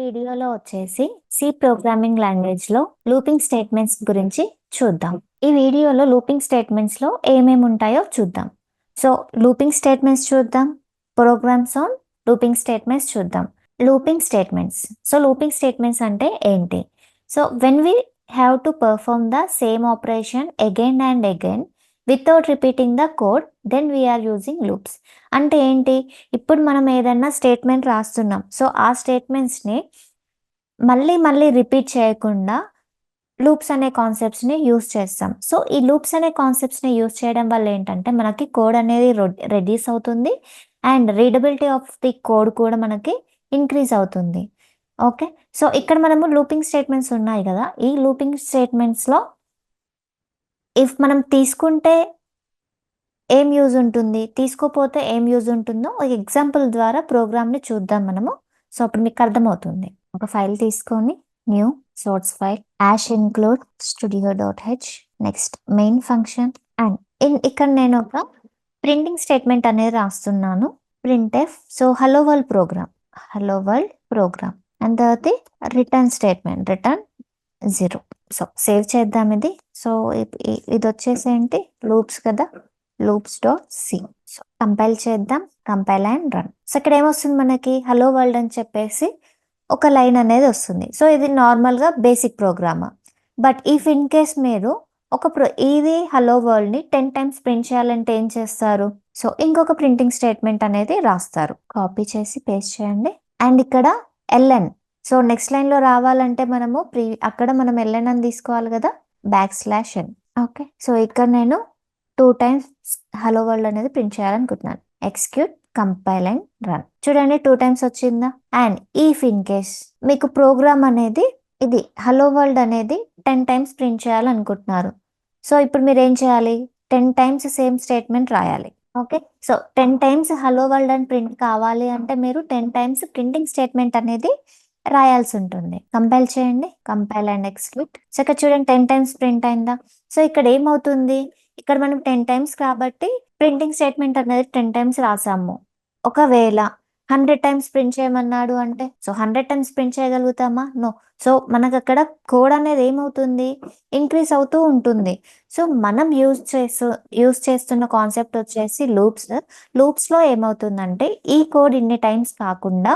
వీడియోలో వచ్చేసి C programming language లో లూపింగ్ స్టేట్మెంట్స్ గురించి చూద్దాం. ఈ వీడియోలో లూపింగ్ స్టేట్మెంట్స్ లో ఏమేమి ఉంటాయో చూద్దాం. సో లూపింగ్ స్టేట్మెంట్స్ చూద్దాం. ప్రోగ్రామ్స్ ఆన్ లూపింగ్ స్టేట్మెంట్స్ చూద్దాం. Looping statements. So looping statements అంటే ఏంటి? So when we have to perform the same operation again and again without repeating the code, then we are using loops. అంటే ఏంటి? ఇప్పుడు మనం ఏదన్నా statement రాస్తున్నాం. సో ఆ స్టేట్మెంట్స్ని మళ్ళీ మళ్ళీ రిపీట్ చేయకుండా లూప్స్ అనే కాన్సెప్ట్స్ని యూస్ చేస్తాం. సో ఈ లూప్స్ అనే కాన్సెప్ట్స్ని యూస్ చేయడం వల్ల ఏంటంటే మనకి కోడ్ అనేది రెడ్యూస్ అవుతుంది and readability of the code కూడా మనకి ఇంక్రీజ్ అవుతుంది. ఓకే, సో ఇక్కడ మనము లూపింగ్ స్టేట్మెంట్స్ ఉన్నాయి కదా, ఈ లూపింగ్ స్టేట్మెంట్స్లో ఇఫ్ మనం తీసుకుంటే ఏం యూజ్ ఉంటుంది, తీసుకోపోతే ఏం యూజ్ ఉంటుందో ఒక ఎగ్జాంపుల్ ద్వారా ప్రోగ్రామ్ని చూద్దాం మనము. సో అప్పుడు మీకు అర్థమవుతుంది. ఒక ఫైల్ తీసుకొని new source file hash include studio.h, next main function and ఇక్కడ నేను ఒక ప్రింటింగ్ స్టేట్మెంట్ అనేది రాస్తున్నాను. printf, so hello world program and తర్వాత return statement return 0. So save చేద్దాం ఇది. సో ఇది వచ్చేసి ఏంటి, లూప్స్ కదా, loops.c. సో కంపైల్ చేద్దాం, కంపైల్ అండ్ రన్. సో ఇక్కడ ఏమొస్తుంది మనకి, హలో వరల్డ్ అని చెప్పేసి ఒక లైన్ అనేది వస్తుంది. సో ఇది నార్మల్గా basic program. But if in case మీరు ఇది హలో వరల్డ్ని 10 టైమ్స్ ప్రింట్ చేయాలంటే ఏం చేస్తారు? సో ఇంకొక ప్రింటింగ్ స్టేట్మెంట్ అనేది రాస్తారు. కాపీ చేసి పేస్ట్ చేయండి అండ్ ఇక్కడ ln. సో నెక్స్ట్ లైన్లో రావాలంటే మనము అక్కడ మనం ln అని తీసుకోవాలి కదా, \n. ఓకే, సో ఇక్కడ నేను 2 టైమ్స్ హలో వరల్డ్ అనేది ప్రింట్ చేయాలనుకుంటున్నాను. Execute, compile and run. చూడండి 2 టైమ్స్ వచ్చిందా? అండ్ ఇఫ్ ఇన్ కేస్ మీకు ప్రోగ్రామ్ అనేది ఇది హలో వరల్డ్ అనేది 10 టైమ్స్ ప్రింట్ చేయాలనుకుంటున్నారు. సో ఇప్పుడు మీరు ఏం చేయాలి, 10 టైమ్స్ సేమ్ స్టేట్మెంట్ రాయాలి. Okay, so 10 times hello world అని ప్రింట్ కావాలి అంటే మీరు 10 టైమ్స్ ప్రింటింగ్ స్టేట్మెంట్ అనేది రాయాల్సి ఉంటుంది. కంపైల్ చేయండి, కంపైల్ అండ్ ఎగ్జిక్యూట్. సో ఇక్కడ చూడండి 10 టైమ్స్ ప్రింట్ అయిందా? సో ఇక్కడ ఏమవుతుంది, ఇక్కడ మనం 10 టైమ్స్ కాబట్టి ప్రింటింగ్ స్టేట్మెంట్ అనేది 10 టైమ్స్ రాసాము. ఒకవేళ 100 టైమ్స్ ప్రింట్ చేయమన్నాడు అంటే, సో 100 టైమ్స్ ప్రింట్ చేయగలుగుతామా? నో. సో మనకు అక్కడ కోడ్ అనేది ఏమవుతుంది, ఇంక్రీజ్ అవుతూ ఉంటుంది. సో మనం యూజ్ చేస్తున్న కాన్సెప్ట్ వచ్చేసి లూప్స్లో ఏమవుతుందంటే ఈ కోడ్ ఇన్ని టైమ్స్ కాకుండా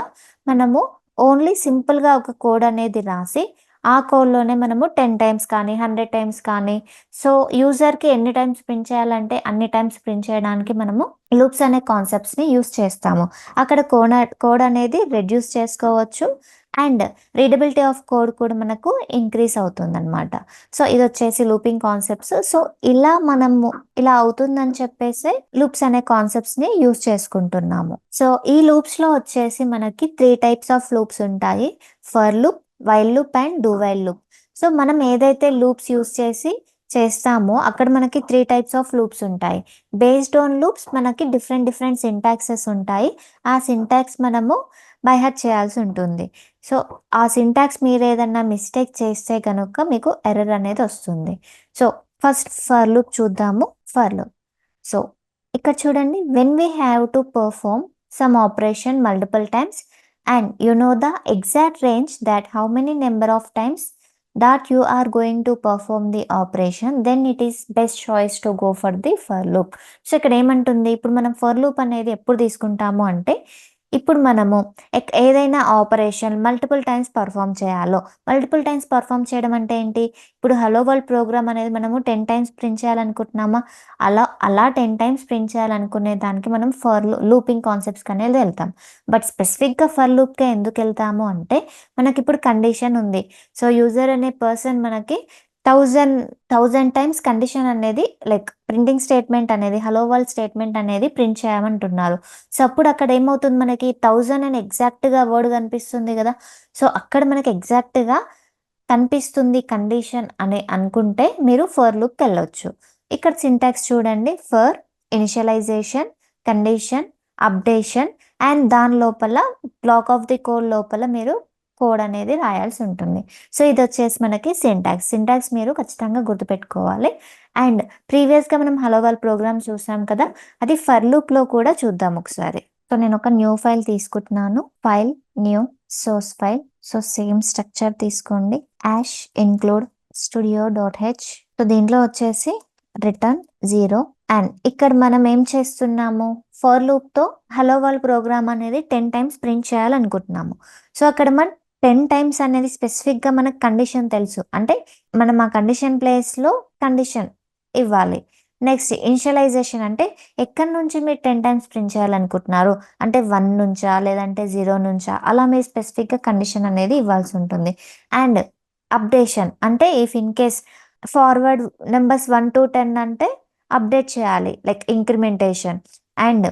మనము ఓన్లీ సింపుల్గా ఒక కోడ్ అనేది రాసి ఆ కోడ్లోనే మనము 10 టైమ్స్ కానీ 100 టైమ్స్ కానీ, సో యూజర్కి ఎన్ని టైమ్స్ ప్రింట్ చేయాలంటే అన్ని టైమ్స్ ప్రింట్ చేయడానికి మనము లూప్స్ అనే కాన్సెప్ట్స్ని యూస్ చేస్తాము. అక్కడ కోడ్ అనేది రెడ్యూస్ చేసుకోవచ్చు అండ్ రీడబిలిటీ ఆఫ్ కోడ్ కూడా మనకు ఇంక్రీజ్ అవుతుంది అనమాట. సో ఇది వచ్చేసి లూపింగ్ కాన్సెప్ట్స్. సో ఇలా అవుతుందని చెప్పేసి లూప్స్ అనే కాన్సెప్ట్స్ని యూస్ చేసుకుంటున్నాము. సో ఈ లూప్స్లో వచ్చేసి మనకి 3 టైప్స్ ఆఫ్ లూప్స్ ఉంటాయి. For loop, while loop and do while loop. So మనం ఏదైతే లూప్స్ యూస్ చేస్తామో అక్కడ మనకి 3 టైప్స్ ఆఫ్ లూప్స్ ఉంటాయి. బేస్డ్ ఆన్ లూప్స్ మనకి డిఫరెంట్ సింటాక్సెస్ ఉంటాయి. ఆ సింటాక్స్ మనము బై హార్ట్ చేయాల్సి ఉంటుంది. సో ఆ సింటాక్స్ మీరు ఏదన్నా మిస్టేక్ చేస్తే కనుక మీకు ఎర్రర్ అనేది వస్తుంది. సో ఫస్ట్ ఫర్ లూప్ చూద్దాము. For loop. సో ఇక్కడ చూడండి, when we have to perform some operation multiple times and you know the exact range that how many number of times that you are going to perform the operation, then it is best choice to go for the for loop. So ఇక్కడ ఏమంటుంది, ఇప్పుడు మనం for loop అనేది ఎప్పుడు తీసుకుంటాము అంటే, ఇప్పుడు మనము ఏదైనా ఆపరేషన్ మల్టిపుల్ టైమ్స్ పర్ఫామ్ చేయడం అంటే ఏంటి, ఇప్పుడు హలో వరల్డ్ ప్రోగ్రామ్ అనేది మనము 10 టైమ్స్ ప్రింట్ చేయాలనుకుంటున్నామా, అలా 10 టైమ్స్ ప్రింట్ చేయాలనుకునే దానికి మనం ఫర్ లూపింగ్ కాన్సెప్ట్స్కి అనేది వెళ్తాం. బట్ స్పెసిఫిక్గా ఫర్ లూప్కే ఎందుకు వెళ్తాము అంటే, మనకి ఇప్పుడు కండిషన్ ఉంది. సో యూజర్ అనే పర్సన్ మనకి 1000 టైమ్స్ కండిషన్ అనేది లైక్ ప్రింటింగ్ స్టేట్మెంట్ అనేది హలో వరల్డ్ స్టేట్మెంట్ అనేది ప్రింట్ చేయమంటున్నారు. సో అప్పుడు అక్కడ ఏమవుతుంది, మనకి 1000 అని ఎగ్జాక్ట్గా వర్డ్ కనిపిస్తుంది కదా. సో అక్కడ మనకి ఎగ్జాక్ట్గా కనిపిస్తుంది కండిషన్ అని అనుకుంటే మీరు ఫర్ లూప్కి వెళ్ళొచ్చు. ఇక్కడ సింటాక్స్ చూడండి, for initialization, condition, updation and దాని లోపల బ్లాక్ ఆఫ్ ది కోడ్ లోపల మీరు కోడ్ అనేది రాయాల్సి ఉంటుంది. సో ఇది వచ్చేసి మనకి సింటాక్స్ మీరు ఖచ్చితంగా గుర్తుపెట్టుకోవాలి. అండ్ ప్రీవియస్గా మనం హలో వరల్డ్ ప్రోగ్రామ్ చూసాం కదా, అది ఫర్ లూప్లో కూడా చూద్దాం ఒకసారి. సో నేను ఒక న్యూ ఫైల్ తీసుకుంటున్నాను. File, new, source file. So same structure తీసుకోండి. Hash include studio.h. సో దీంట్లో వచ్చేసి రిటర్న్ 0. అండ్ ఇక్కడ మనం ఏం చేస్తున్నాము, ఫర్ లూప్ తో హలో వరల్డ్ ప్రోగ్రామ్ అనేది 10 టైమ్స్ ప్రింట్ చేయాలనుకుంటున్నాము. సో అక్కడ మనం 10 టైమ్స్ అనేది స్పెసిఫిక్ గా మనకు కండిషన్ తెలుసు, అంటే మనం ఆ కండిషన్ ప్లేస్ లో కండిషన్ ఇవ్వాలి. నెక్స్ట్ ఇనిషియలైజేషన్ అంటే ఎక్కడి నుంచి మీరు 10 టైమ్స్ ప్రింట్ చేయాలనుకుంటున్నారు, అంటే 1 నుంచా లేదంటే 0 నుంచా, అలా మీరు స్పెసిఫిక్గా కండిషన్ అనేది ఇవ్వాల్సి ఉంటుంది. అండ్ అప్డేషన్ అంటే if in case forward numbers 1 to 10 అంటే అప్డేట్ చేయాలి, లైక్ ఇంక్రిమెంటేషన్. అండ్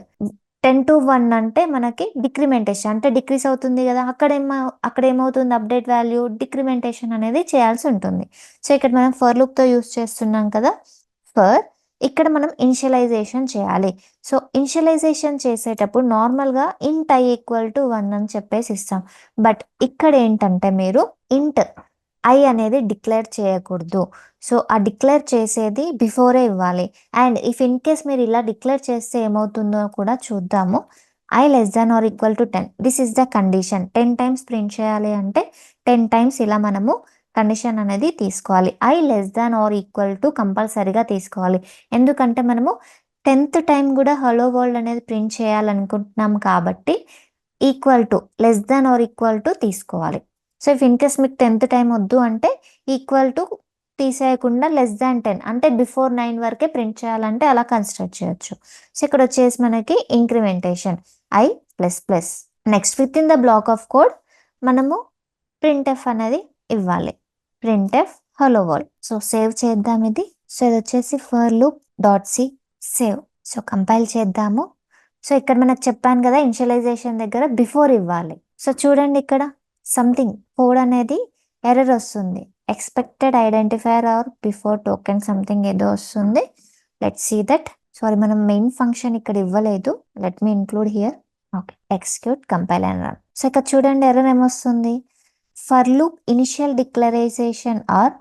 10 to 1 అంటే మనకి డిక్రిమెంటేషన్, అంటే డిక్రీస్ అవుతుంది కదా, అక్కడ ఏమవుతుంది, అప్డేట్ వాల్యూ డిక్రిమెంటేషన్ అనేది చేయాల్సి ఉంటుంది. సో ఇక్కడ మనం ఫర్ లూప్తో యూస్ చేస్తున్నాం కదా, ఫర్ ఇక్కడ మనం ఇనిషియలైజేషన్ చేయాలి. సో ఇనిషియలైజేషన్ చేసేటప్పుడు నార్మల్గా ఇంట్ ఐ ఈక్వల్ టు 1 అని చెప్పేసి ఇస్తాం. బట్ ఇక్కడ ఏంటంటే మీరు ఇంట్ ఐ అనేది డిక్లేర్ చేయకూడదు. సో ఆ డిక్లేర్ చేసేది బిఫోరే ఇవ్వాలి. అండ్ ఇఫ్ ఇన్ కేస్ మీరు ఇలా డిక్లేర్ చేస్తే ఏమవుతుందో కూడా చూద్దాము. I less than or equal to 10, this is the condition. 10 times print చేయాలి అంటే 10 టైమ్స్ ఇలా మనము కండిషన్ అనేది తీసుకోవాలి. I less than or equal to కంపల్సరీగా తీసుకోవాలి. ఎందుకంటే మనము 10th టైం కూడా హలో వరల్డ్ అనేది ప్రింట్ చేయాలనుకుంటున్నాం కాబట్టి equal to, less than or equal to తీసుకోవాలి. సో ఇఫ్ ఇన్ కేస్ మీకు 10th టైం వద్దు అంటే ఈక్వల్ టు తీసేయకుండా లెస్ దాన్ 10 అంటే బిఫోర్ 9 వరకే ప్రింట్ చేయాలంటే అలా కన్సిడర్ చేయొచ్చు. సో ఇక్కడ వచ్చేసి మనకి incrementation i plus plus. Next within the block of code మనము ప్రింట్ఎఫ్ అనేది ఇవ్వాలి. Printf hello world. So save చేద్దాం ఇది. సో ఇది వచ్చేసి for loop dot c save. So compile చేద్దాము. సో ఇక్కడ మనకు చెప్పాను కదా, ఇనిషియలైజేషన్ దగ్గర బిఫోర్ ఇవ్వాలి. సో చూడండి ఇక్కడ సంథింగ్ కోడ్ అనేది ఎర్రర్ వస్తుంది, expected identifier or before token something ఏదో వస్తుంది. Let see that. సారీ, మనం మెయిన్ ఫంక్షన్ ఇక్కడ ఇవ్వలేదు. Let me include here. Okay, execute, compile and run. So ఇక్కడ చూడండి ఎర్రర్ ఏమొస్తుంది, for loop initial declaration are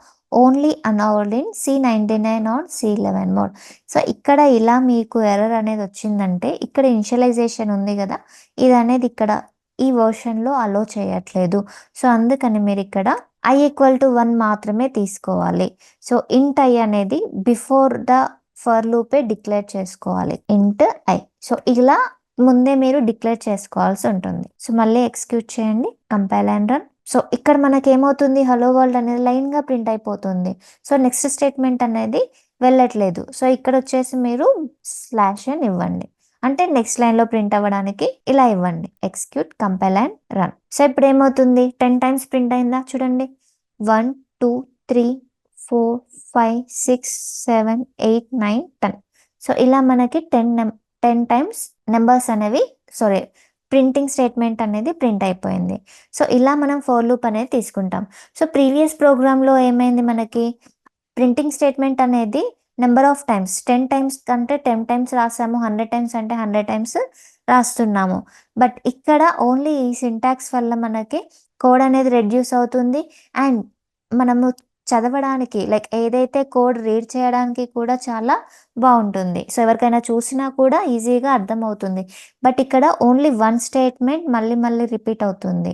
only unallowed in C99 or C11 mode. So ఇక్కడ ఇలా మీకు ఎర్రర్ అనేది వచ్చిందంటే ఇక్కడ ఇనిషియలైజేషన్ ఉంది కదా, ఇది అనేది ఇక్కడ ఈ వర్షన్లో అలో చేయట్లేదు. సో అందుకని మీరు ఇక్కడ ఐ ఈక్వల్ టు 1 మాత్రమే తీసుకోవాలి. సో ఇంట్ ఐ అనేది బిఫోర్ ద ఫర్ లూపే డిక్లేర్ చేసుకోవాలి, ఇంట్ ఐ. సో ఇలా ముందే మీరు డిక్లేర్ చేసుకోవాల్సి ఉంటుంది. సో మళ్ళీ ఎగ్జిక్యూట్ చేయండి, కంపైల్ అండ్ రన్. సో ఇక్కడ మనకి ఏమవుతుంది, హలో వరల్డ్ అనేది లైన్గా ప్రింట్ అయిపోతుంది. సో నెక్స్ట్ స్టేట్మెంట్ అనేది వెళ్ళట్లేదు. సో ఇక్కడ వచ్చేసి మీరు స్లాష్ అని ఇవ్వండి, అంటే నెక్స్ట్ లైన్లో ప్రింట్ అవ్వడానికి ఇలా ఇవ్వండి. Execute, compile and run. So ఇప్పుడు ఏమవుతుంది, 10 టైమ్స్ ప్రింట్ అయిందా చూడండి, 1 2 3 4 5 6 7 8 9 10. సో ఇలా మనకి 10 టైమ్స్ నెంబర్స్ అనేవి, సారీ, ప్రింటింగ్ స్టేట్మెంట్ అనేది ప్రింట్ అయిపోయింది. సో ఇలా మనం ఫర్ లూప్ అనేది తీసుకుంటాం. సో ప్రీవియస్ ప్రోగ్రాంలో ఏమైంది, మనకి ప్రింటింగ్ స్టేట్మెంట్ అనేది నెంబర్ ఆఫ్ టైమ్స్ 10 టైమ్స్ కంటే 10 టైమ్స్ రాసాము, 100 టైమ్స్ అంటే 100 టైమ్స్ రాస్తున్నాము. బట్ ఇక్కడ ఓన్లీ ఈ సింటాక్స్ వల్ల మనకి కోడ్ అనేది రెడ్యూస్ అవుతుంది. అండ్ మనము చదవడానికి, లైక్ ఏదైతే కోడ్ రీడ్ చేయడానికి కూడా చాలా బాగుంటుంది. సో ఎవరికైనా చూసినా కూడా ఈజీగా అర్థమవుతుంది. బట్ ఇక్కడ ఓన్లీ 1 స్టేట్మెంట్ మళ్ళీ మళ్ళీ రిపీట్ అవుతుంది.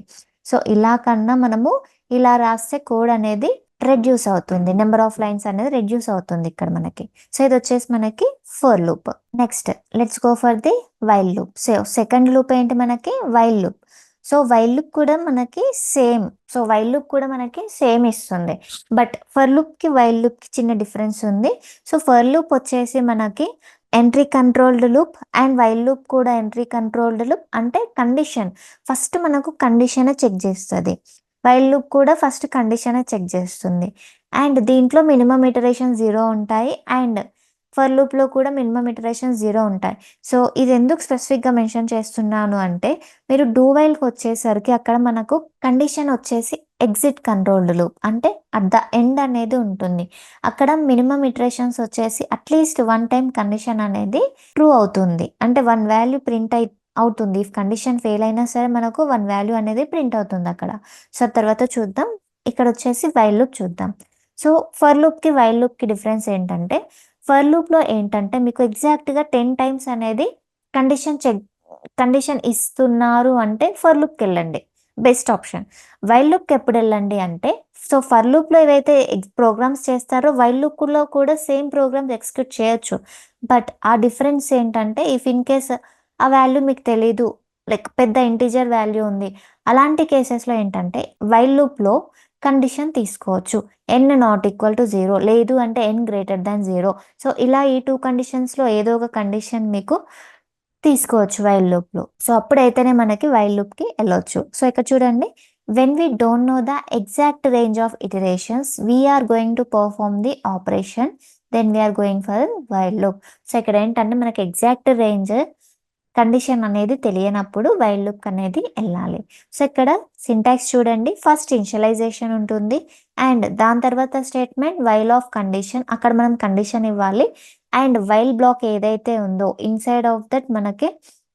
సో ఇలా కన్నా మనము ఇలా రాస్తే కోడ్ అనేది రెడ్యూస్ అవుతుంది, నెంబర్ ఆఫ్ లైన్స్ అనేది రెడ్యూస్ అవుతుంది ఇక్కడ మనకి. సో ఇది వచ్చేసి మనకి for loop. Next let's go for the while loop. So second loop ఏంటి మనకి, while loop. So while loop కూడా మనకి సేమ్. సో వైల్ లూప్ కూడా మనకి సేమ్ ఇస్తుంది. బట్ ఫర్ లూప్కి వైల్ లూప్కి చిన్న డిఫరెన్స్ ఉంది. సో ఫర్ లూప్ వచ్చేసి మనకి entry controlled loop and while loop కూడా ఎంట్రీ కంట్రోల్డ్ లూప్. అంటే కండిషన్ ఫస్ట్ మనకు కండిషన్ చెక్ చేస్తుంది, వైల్ లూప్ కూడా ఫస్ట్ కండిషన్ చెక్ చేస్తుంది. అండ్ దీంట్లో మినిమం ఇటరేషన్ 0 ఉంటాయి, అండ్ ఫర్ లూప్లో కూడా మినిమం ఇటరేషన్ 0 ఉంటాయి. సో ఇది ఎందుకు స్పెసిఫిక్గా మెన్షన్ చేస్తున్నాను అంటే, మీరు డూ వైల్కి వచ్చేసరికి అక్కడ మనకు కండిషన్ వచ్చేసి ఎగ్జిట్ కంట్రోల్డ్ లూప్, అంటే అట్ ద ఎండ్ అనేది ఉంటుంది. అక్కడ మినిమం ఇటరేషన్స్ వచ్చేసి అట్లీస్ట్ 1 టైం కండిషన్ అనేది ట్రూ అవుతుంది, అంటే 1 వాల్యూ ప్రింట్ అవుతుంది. ఇఫ్ కండిషన్ ఫెయిల్ అయినా సరే మనకు 1 వాల్యూ అనేది ప్రింట్ అవుతుంది అక్కడ. సో తర్వాత చూద్దాం, ఇక్కడ వచ్చేసి వైల్ లూప్ చూద్దాం. సో ఫర్ లూప్కి వైల్ లూప్కి డిఫరెన్స్ ఏంటంటే, ఫర్ లూప్లో ఏంటంటే మీకు ఎగ్జాక్ట్గా 10 టైమ్స్ అనేది కండిషన్ చెక్ కండిషన్ ఇస్తున్నారు అంటే ఫర్ లూప్కి వెళ్ళండి, బెస్ట్ ఆప్షన్. వైల్ లూప్కి ఎప్పుడు వెళ్ళండి అంటే, సో ఫర్ లూప్లో ఏవైతే ప్రోగ్రామ్స్ చేస్తారో వైల్ లూప్లో కూడా సేమ్ ప్రోగ్రామ్స్ ఎగ్జిక్యూట్ చేయొచ్చు. బట్ ఆ డిఫరెన్స్ ఏంటంటే, ఇఫ్ ఇన్ కేస్ ఆ వాల్యూ మీకు తెలీదు, లైక్ పెద్ద ఇంటీజర్ వాల్యూ ఉంది, అలాంటి కేసెస్లో ఏంటంటే వైల్ లూప్లో కండిషన్ తీసుకోవచ్చు. n నాట్ ఈక్వల్ టు 0 లేదు అంటే n గ్రేటర్ దాన్ 0. సో ఇలా ఈ 2 కండిషన్స్లో ఏదో ఒక కండిషన్ మీకు తీసుకోవచ్చు వైల్ లూప్లో. సో అప్పుడైతేనే మనకి వైల్ లూప్కి వెళ్ళొచ్చు. సో ఇక్కడ చూడండి, when we don't know the exact range of iterations we are going to perform the operation, then we are going for while loop. So ఇక్కడ ఏంటంటే మనకి ఎగ్జాక్ట్ రేంజ్ కండిషన్ అనేది తెలియనప్పుడు వైల్ లూప్ అనేది వెళ్ళాలి. సో ఇక్కడ సింటాక్స్ చూడండి, ఫస్ట్ ఇనిషియలైజేషన్ ఉంటుంది అండ్ దాని తర్వాత స్టేట్మెంట్ వైల్ ఆఫ్ కండిషన్, అక్కడ మనం కండిషన్ ఇవ్వాలి అండ్ వైల్ బ్లాక్ ఏదైతే ఉందో ఇన్సైడ్ ఆఫ్ దట్ మనకి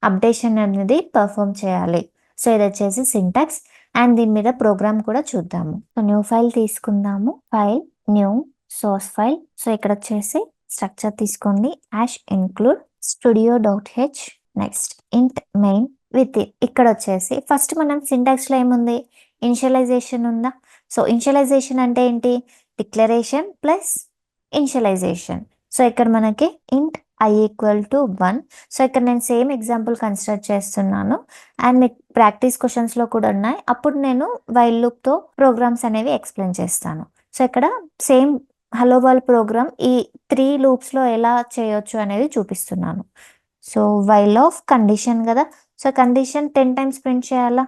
అప్డేషన్ అనేది పర్ఫామ్ చేయాలి. సో ఇది వచ్చేసి సింటాక్స్ అండ్ దీని మీద ప్రోగ్రామ్ కూడా చూద్దాము. సో న్యూ ఫైల్ తీసుకుందాము, file new source file. So ఇక్కడ వచ్చేసి స్ట్రక్చర్ తీసుకోండి, యాష్ ఇన్క్లూడ్ studio.h, నెక్స్ట్ ఇంట్ మెయిన్ విత్ ఇక్కడ వచ్చేసి ఫస్ట్ మనం సింటాక్స్లో ఏముంది, ఇనిషియలైజేషన్ ఉందా. సో ఇనిషియలైజేషన్ అంటే ఏంటి, డిక్లరేషన్ ప్లస్ ఇనిషియలైజేషన్. సో ఇక్కడ మనకి ఇంట్ i ఈక్వల్ టు 1. సో ఇక్కడ నేను సేమ్ ఎగ్జాంపుల్ కన్సిడర్ చేస్తున్నాను అండ్ మీకు ప్రాక్టీస్ క్వశ్చన్స్లో కూడా ఉన్నాయి, అప్పుడు నేను వైల్ లూప్తో ప్రోగ్రామ్స్ అనేవి ఎక్స్ప్లెయిన్ చేస్తాను. సో ఇక్కడ సేమ్ హలో వరల్డ్ ప్రోగ్రామ్ ఈ 3 లూప్స్లో ఎలా చేయొచ్చు అనేది చూపిస్తున్నాను. సో వైల్ ఆఫ్ కండిషన్ కదా, సో కండిషన్ 10 టైమ్స్ ప్రింట్ చేయాలా,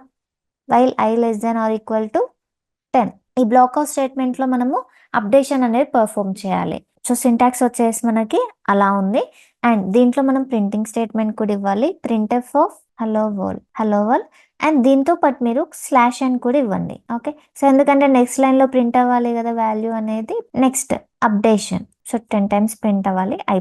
while i less then or equal to 10. ఈ బ్లాక్ ఆఫ్ స్టేట్మెంట్లో మనము అప్డేషన్ అనేది పర్ఫామ్ చేయాలి. సో సింటాక్స్ వచ్చేసి మనకి అలా ఉంది అండ్ దీంట్లో మనం ప్రింటింగ్ స్టేట్మెంట్ కూడా ఇవ్వాలి, printf of hello world and దీంతో పాటు మీరు స్లాష్ అని కూడా ఇవ్వండి. ఓకే, సో ఎందుకంటే నెక్స్ట్ లైన్లో ప్రింట్ అవ్వాలి కదా వాల్యూ అనేది. Next updation, so 10 times print అవ్వాలి i++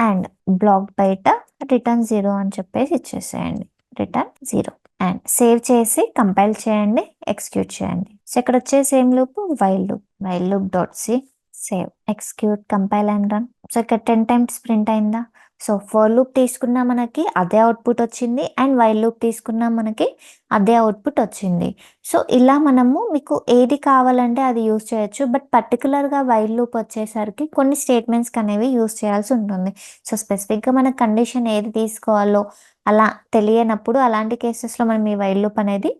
అండ్ బ్లాక్ బయట రిటర్న్ 0 అని చెప్పేసి ఇచ్చేసేయండి, రిటర్న్ 0 అండ్ సేవ్ చేసి కంపైల్ చేయండి, ఎగ్జిక్యూట్ చేయండి. సో ఇక్కడ వచ్చే same loop while loop dot c, save, execute, compile and run. So ఇక్కడ 10 టైమ్స్ ప్రింట్ అయిందా. సో ఫర్ లూప్ తీసుకున్నా మనకి అదే అవుట్పుట్ వచ్చింది అండ్ వైల్ లూప్ తీసుకున్నా మనకి అదే అవుట్పుట్ వచ్చింది. సో ఇలా మనము మీకు ఏది కావాలంటే అది యూస్ చేయొచ్చు, బట్ పర్టికులర్గా వైల్ లూప్ వచ్చేసరికి కొన్ని స్టేట్మెంట్స్ అనేవి యూస్ చేయాల్సి ఉంటుంది. సో స్పెసిఫిక్గా మన కండిషన్ ఏది తీసుకోవాలో అలా తెలియనప్పుడు అలాంటి కేసెస్లో మనం ఈ వైల్ లూప్ అనేది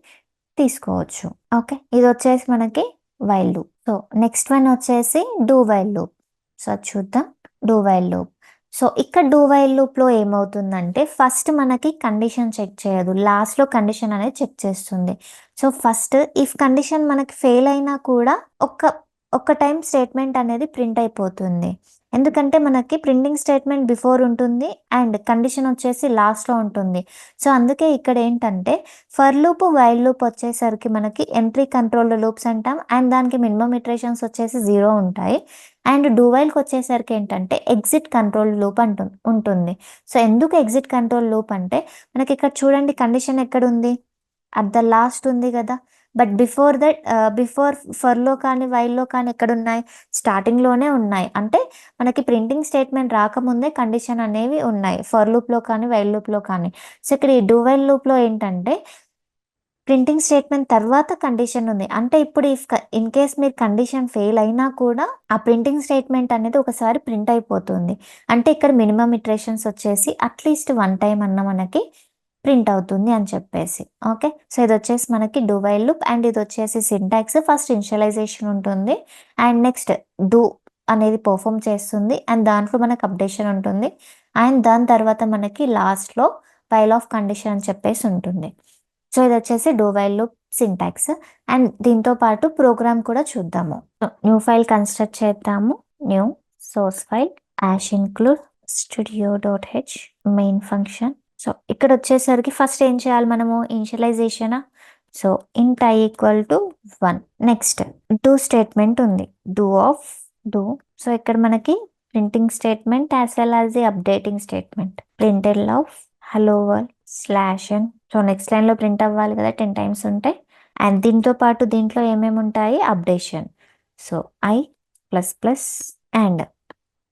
తీసుకోవచ్చు. ఓకే, ఇది వచ్చేసి మనకి while loop. So next one వచ్చేసి డూ వైల్ లూప్. సో చూద్దాం, డూ వైల్ లూప్. సో ఇక్కడ డూ వైల్ లూప్లో ఏమవుతుందంటే ఫస్ట్ మనకి కండిషన్ చెక్ చేయదు, లాస్ట్లో కండిషన్ అనేది చెక్ చేస్తుంది. సో ఫస్ట్ ఇఫ్ కండిషన్ మనకి ఫెయిల్ అయినా కూడా ఒక్క టైం స్టేట్మెంట్ అనేది ప్రింట్ అయిపోతుంది, ఎందుకంటే మనకి ప్రింటింగ్ స్టేట్మెంట్ బిఫోర్ ఉంటుంది అండ్ కండిషన్ వచ్చేసి లాస్ట్లో ఉంటుంది. సో అందుకే ఇక్కడ ఏంటంటే ఫర్ లూప్ వైల్ లూప్ వచ్చేసరికి మనకి ఎంట్రీ కంట్రోల్డ్ లూప్స్ అంటాం అండ్ దానికి మినిమం ఇటరేషన్స్ వచ్చేసి 0 ఉంటాయి. అండ్ డూ వైల్కి వచ్చేసరికి ఏంటంటే ఎగ్జిట్ కంట్రోల్ లూప్ ఉంటుంది. సో ఎందుకు ఎగ్జిట్ కంట్రోల్ లూప్ అంటే మనకి ఇక్కడ చూడండి కండిషన్ ఎక్కడ ఉంది, అట్ ద లాస్ట్ ఉంది కదా, బట్ బిఫోర్ ఫర్లో కానీ వైల్లో కానీ ఎక్కడ ఉన్నాయి, స్టార్టింగ్లోనే ఉన్నాయి. అంటే మనకి ప్రింటింగ్ స్టేట్మెంట్ రాకముందే కండిషన్ అనేవి ఉన్నాయి ఫర్ లూప్లో కానీ వైల్ లూప్లో కానీ. సో ఇక్కడ ఈ డూ వైల్ లూప్లో ఏంటంటే ప్రింటింగ్ స్టేట్మెంట్ తర్వాత కండిషన్ ఉంది, అంటే ఇప్పుడు ఇన్ కేస్ మీరు కండిషన్ ఫెయిల్ అయినా కూడా ఆ ప్రింటింగ్ స్టేట్మెంట్ అనేది ఒకసారి ప్రింట్ అయిపోతుంది. అంటే ఇక్కడ మినిమం ఇటరేషన్స్ వచ్చేసి అట్లీస్ట్ 1 టైం అన్న మనకి ప్రింట్ అవుతుంది అని చెప్పేసి. ఓకే, సో ఇది వచ్చేసి మనకి డూ వైల్ లూప్ అండ్ ఇది వచ్చేసి సింటాక్స్. ఫస్ట్ ఇనిషియలైజేషన్ ఉంటుంది అండ్ నెక్స్ట్ డూ అనేది పర్ఫామ్ చేస్తుంది అండ్ దాంట్లో మనకు అప్డేషన్ ఉంటుంది అండ్ దాని తర్వాత మనకి లాస్ట్లో వైల్ ఆఫ్ కండిషన్ అని చెప్పేసి ఉంటుంది. సో ఇది వచ్చేసి do while loop syntax and దీంతో పాటు ప్రోగ్రామ్ కూడా చూద్దాము. న్యూ ఫైల్ కన్స్ట్రక్ట్ చేద్దాము, new source file, hash include studio.h main function. So ఇక్కడ వచ్చేసరికి ఫస్ట్ ఏం చేయాలి మనము, initialization. So int i equal to 1. Next do statement ఉంది, డూ. సో ఇక్కడ మనకి printing statement as well as the updating statement, printf of hello world /n. So next లైన్లో print అవ్వాలి కదా 10 టైమ్స్ ఉంటాయి అండ్ దీంతో పాటు దీంట్లో ఏమేమి ఉంటాయి, updation. So i++ and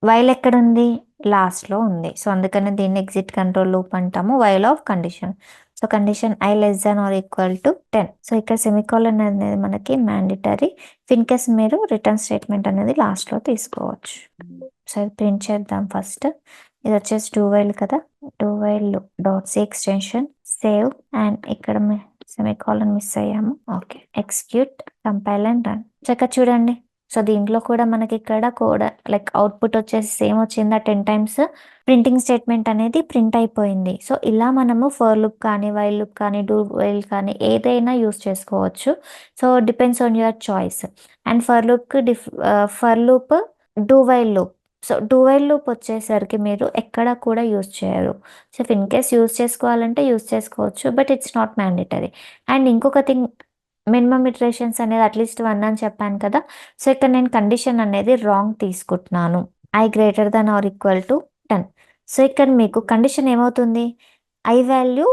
while ఎక్కడ ఉంది, లాస్ట్లో ఉంది. సో అందుకని దీన్ని ఎగ్జిట్ కంట్రోల్ లూప్ అంటాము, while of condition. So condition I less than or equal to 10. So ఇక్కడ సెమికాలన్ అనేది మనకి మ్యాండేటరీ. ఇన్ కేస్ మీరు రిటర్న్ స్టేట్మెంట్ అనేది లాస్ట్లో తీసుకోవచ్చు. సో ఇది ప్రింట్ చేద్దాం ఫస్ట్. ఇది వచ్చేసి డూ వైల్ కదా, do while dot C extension save and ఇక్కడ సెమికాలన్ మిస్ అయ్యాము. Okay, execute, compile and run. So ఇక్కడ చూడండి, సో దీంట్లో కూడా మనకి ఇక్కడ కోడ్ లైక్ అవుట్పుట్ వచ్చేసి సేమ్ వచ్చిందా 10 టైమ్స్. ప్రింటింగ్ స్టేట్మెంట్ అనేది ప్రింట్ అయిపోయింది. సో ఇలా మనము ఫర్ లూప్ కానీ వైల్ లూప్ కానీ డూ వైల్ కానీ ఏదైనా యూస్ చేసుకోవచ్చు. So depends on your choice. And for లూప్కి for loop, do while loop. So do while loop వచ్చేసరికి మీరు ఎక్కడ కూడా యూస్ చేయరు. సో ఇన్ కేస్ యూస్ చేసుకోవాలంటే యూస్ చేసుకోవచ్చు, but it's not mandatory. And ఇంకొక థింగ్, మినిమం ఇటరేషన్స్ అనేది అట్లీస్ట్ 1 అని చెప్పాను కదా. సో ఇక్కడ నేను కండిషన్ అనేది రాంగ్ తీసుకుంటున్నాను, I greater than or equal to 10. So ఇక్కడ మీకు కండిషన్ ఏమవుతుంది, I వాల్యూ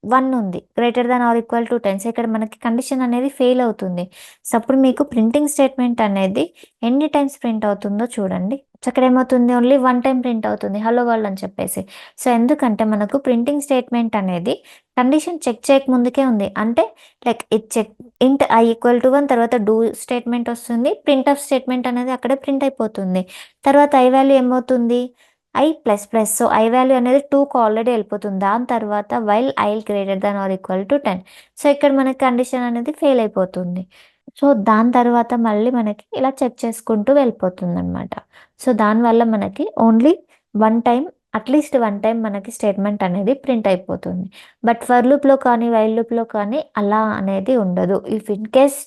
1 ఉంది, greater than or equal to 10. So ఇక్కడ మనకి కండిషన్ అనేది ఫెయిల్ అవుతుంది. సో అప్పుడు మీకు ప్రింటింగ్ స్టేట్మెంట్ అనేది ఎన్ని టైమ్స్ ప్రింట్ అవుతుందో చూడండి. సో ఇక్కడ ఏమవుతుంది, ఓన్లీ 1 టైం ప్రింట్ అవుతుంది, హలో వరల్డ్ అని చెప్పేసి. సో ఎందుకంటే మనకు ప్రింటింగ్ స్టేట్మెంట్ అనేది కండిషన్ చెక్ చేయక ముందుకే ఉంది. అంటే లైక్ ఇట్ చెక్ ఇంట్ I ఈక్వల్ టు 1, తర్వాత డూ స్టేట్మెంట్ వస్తుంది, ప్రింట్ ఆఫ్ స్టేట్మెంట్ అనేది అక్కడే ప్రింట్ అయిపోతుంది. తర్వాత I వాల్యూ ఏమవుతుంది, I plus plus. So I value అనేది 2కు ఆల్రెడీ వెళ్ళిపోతుంది. దాని తర్వాత while I greater than or equal to 10. So ఇక్కడ మనకి కండిషన్ అనేది ఫెయిల్ అయిపోతుంది. సో దాని తర్వాత మళ్ళీ మనకి ఇలా చెక్ చేసుకుంటూ వెళ్ళిపోతుంది అనమాట. సో దానివల్ల మనకి ఓన్లీ 1 టైం, అట్లీస్ట్ 1 టైం మనకి స్టేట్మెంట్ అనేది ప్రింట్ అయిపోతుంది. బట్ ఫర్ లూప్లో కానీ వైల్ లూప్లో కానీ అలా అనేది ఉండదు. ఇఫ్ ఇన్ కేస్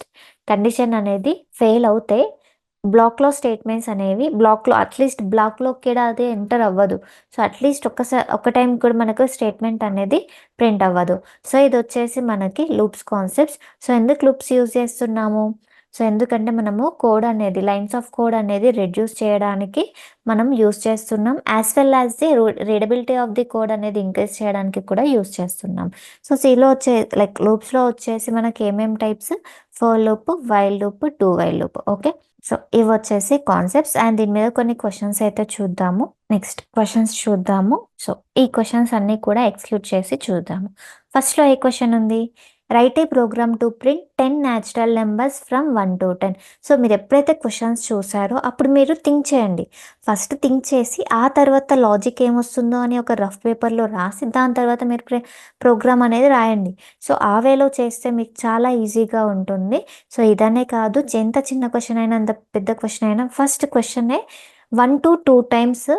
కండిషన్ అనేది ఫెయిల్ అవుతే బ్లాక్లో స్టేట్మెంట్స్ అనేవి బ్లాక్లో అట్లీస్ట్ బ్లాక్లో కూడా అది ఎంటర్ అవ్వదు. సో అట్లీస్ట్ ఒక టైం కూడా మనకు స్టేట్మెంట్ అనేది ప్రింట్ అవ్వదు. సో ఇది వచ్చేసి మనకి లూప్స్ కాన్సెప్ట్స్. సో ఎందుకు లూప్స్ యూజ్ చేస్తున్నాము, సో ఎందుకంటే మనము కోడ్ అనేది లైన్స్ ఆఫ్ కోడ్ అనేది రెడ్యూస్ చేయడానికి మనం యూస్ చేస్తున్నాం. As well as the readability of the code అనేది ఇంక్రీజ్ చేయడానికి కూడా యూస్ చేస్తున్నాం. సో సిలో వచ్చే లైక్ లూప్స్లో వచ్చేసి మనకి ఏమేమి types, for loop, while loop, do while loop. Okay, so ఇవి వచ్చేసి కాన్సెప్ట్స్. అండ్ దీని మీద కొన్ని క్వశ్చన్స్ అయితే చూద్దాము. నెక్స్ట్ క్వశ్చన్స్ చూద్దాము. సో ఈ క్వశ్చన్స్ అన్నీ కూడా ఎక్స్క్యూట్ చేసి చూద్దాము. ఫస్ట్లో ఏ క్వశ్చన్ ఉంది, write a program to print 10 natural numbers from 1 to 10. So మీరు ఎప్పుడైతే క్వశ్చన్స్ చూసారో అప్పుడు మీరు థింక్ చేయండి. ఫస్ట్ థింక్ చేసి ఆ తర్వాత లాజిక్ ఏమొస్తుందో అని ఒక రఫ్ పేపర్లో రాసి దాని తర్వాత మీరు ప్రోగ్రామ్ అనేది రాయండి. సో ఆ వేలో చేస్తే మీకు చాలా ఈజీగా ఉంటుంది. సో ఇదనే కాదు, ఎంత చిన్న క్వశ్చన్ అయినా అంత పెద్ద క్వశ్చన్ అయినా ఫస్ట్ క్వశ్చనే 1 to 2 టైమ్స్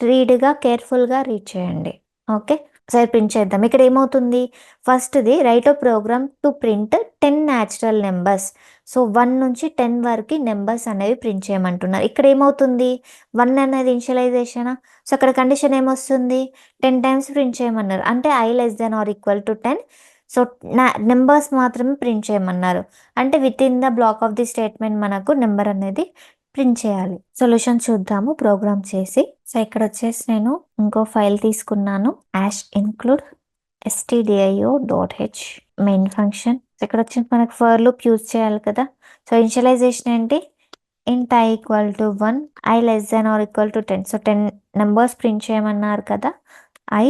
రీడ్గా కేర్ఫుల్గా రీడ్ చేయండి. ఓకే, సరే ప్రింట్ చేద్దాం. ఇక్కడ ఏమవుతుంది, ఫస్ట్ది write a program to print 10 natural numbers. So 1 నుంచి 10 వరకు నెంబర్స్ అనేవి ప్రింట్ చేయమంటున్నారు. ఇక్కడ ఏమవుతుంది, 1 అనేది ఇనిషియలైజేషనా. సో అక్కడ కండిషన్ ఏమొస్తుంది, 10 టైమ్స్ ప్రింట్ చేయమన్నారు, అంటే I less than or equal to 10. So numbers మాత్రమే ప్రింట్ చేయమన్నారు, అంటే with in the block of the statement మనకు నెంబర్ అనేది ప్రింట్ చేయాలి. సొల్యూషన్ చూద్దాము ప్రోగ్రామ్ చేసి. సో ఇక్కడ వచ్చేసి నేను ఇంకో ఫైల్ తీసుకున్నాను, ash include stdio.h main function. ఇక్కడ వచ్చి మనకు ఫర్ లూప్ యూజ్ చేయాలి కదా. సో ఇనిషియలైజేషన్ ఏంటి, ఇంట్ I equal to 1, I less than or equal to 10. So 10 numbers print చేయమన్నారు కదా, I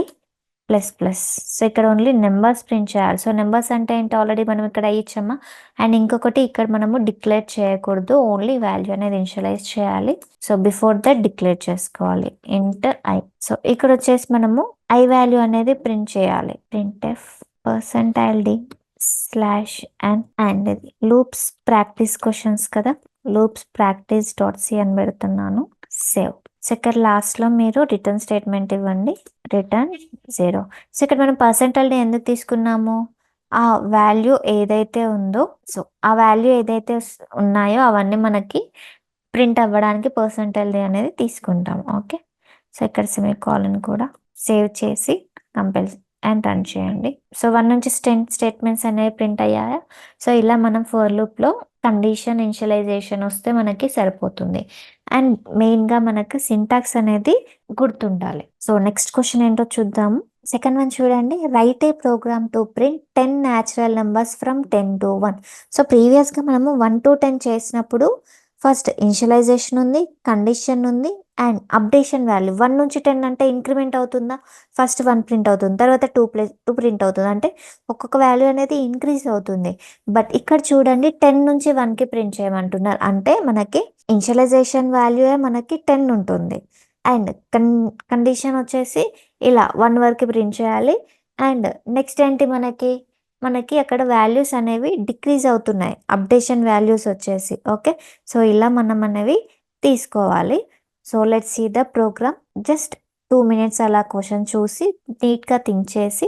ప్లస్ ప్లస్. సో ఇక్కడ ఓన్లీ నెంబర్స్ ప్రింట్ చేయాలి. సో నెంబర్స్ అంటే ఏంటి, ఆల్రెడీ మనం ఇక్కడ ఇచ్చామా. అండ్ ఇంకొకటి ఇక్కడ మనము డిక్లేర్ చేయకూడదు, ఓన్లీ వాల్యూ అనేది ఇనిషియలైజ్ చేయాలి. సో బిఫోర్ దట్ డిక్లేర్ చేసుకోవాలి ఇంట్ I. సో ఇక్కడ వచ్చేసి మనము I వాల్యూ అనేది ప్రింట్ చేయాలి, printf %d స్లాష్ అండ్ ఇది లూప్స్ ప్రాక్టీస్ క్వశ్చన్స్ కదా, లూప్స్ ప్రాక్టీస్.c అని పెడుతున్నాను, సేవ్. సో ఇక్కడ లాస్ట్లో మీరు రిటర్న్ స్టేట్మెంట్ ఇవ్వండి, రిటర్న్ 0. సో ఇక్కడ మనం %d ఎందుకు తీసుకున్నాము, ఆ వాల్యూ ఏదైతే ఉందో, సో ఆ వాల్యూ ఏదైతే ఉన్నాయో అవన్నీ మనకి ప్రింట్ అవ్వడానికి %d అనేది తీసుకుంటాం. ఓకే, సో ఇక్కడ సెమికోలన్ కూడా సేవ్ చేసి కంపైల్ అండ్ రన్ చేయండి. సో 1 నుంచి 10 స్టేట్మెంట్స్ అనేవి ప్రింట్ అయ్యాయా. సో ఇలా మనం ఫర్ లూప్లో కండిషన్ ఇనిషియలైజేషన్ వస్తే మనకి సరిపోతుంది. అండ్ మెయిన్గా మనకు సింటాక్స్ అనేది గుర్తుండాలి. సో నెక్స్ట్ క్వశ్చన్ ఏంటో చూద్దాము. సెకండ్ వన్ చూడండి, write a program to print 10 natural numbers from 10 to 1. So ప్రీవియస్గా మనము 1 to 10 చేసినప్పుడు ఫస్ట్ ఇనిషియలైజేషన్ ఉంది, కండిషన్ ఉంది, అండ్ అప్డేషన్ వాల్యూ 1 నుంచి 10 అంటే ఇంక్రిమెంట్ అవుతుందా? ఫస్ట్ 1 ప్రింట్ అవుతుంది. తర్వాత 2 ప్రింట్ అవుతుంది. అంటే ఒక్కొక్క వాల్యూ అనేది ఇంక్రీజ్ అవుతుంది. బట్ ఇక్కడ చూడండి 10 నుంచి 1కి ప్రింట్ చేయమంటున్నారు. అంటే మనకి ఇనిషియలైజేషన్ వాల్యూయే మనకి 10 ఉంటుంది. అండ్ కండిషన్ వచ్చేసి ఇలా 1 వరకు ప్రింట్ చేయాలి. అండ్ నెక్స్ట్ ఏంటి మనకి అక్కడ వాల్యూస్ అనేవి డిక్రీజ్ అవుతున్నాయి. అప్డేషన్ వాల్యూస్ వచ్చేసి. ఓకే. సో, ఇలా మనం అనేవి తీసుకోవాలి. సో let's see the program. Just 2 minutes అలా క్వశ్చన్ చూసి నీట్‌గా థింక్ చేసి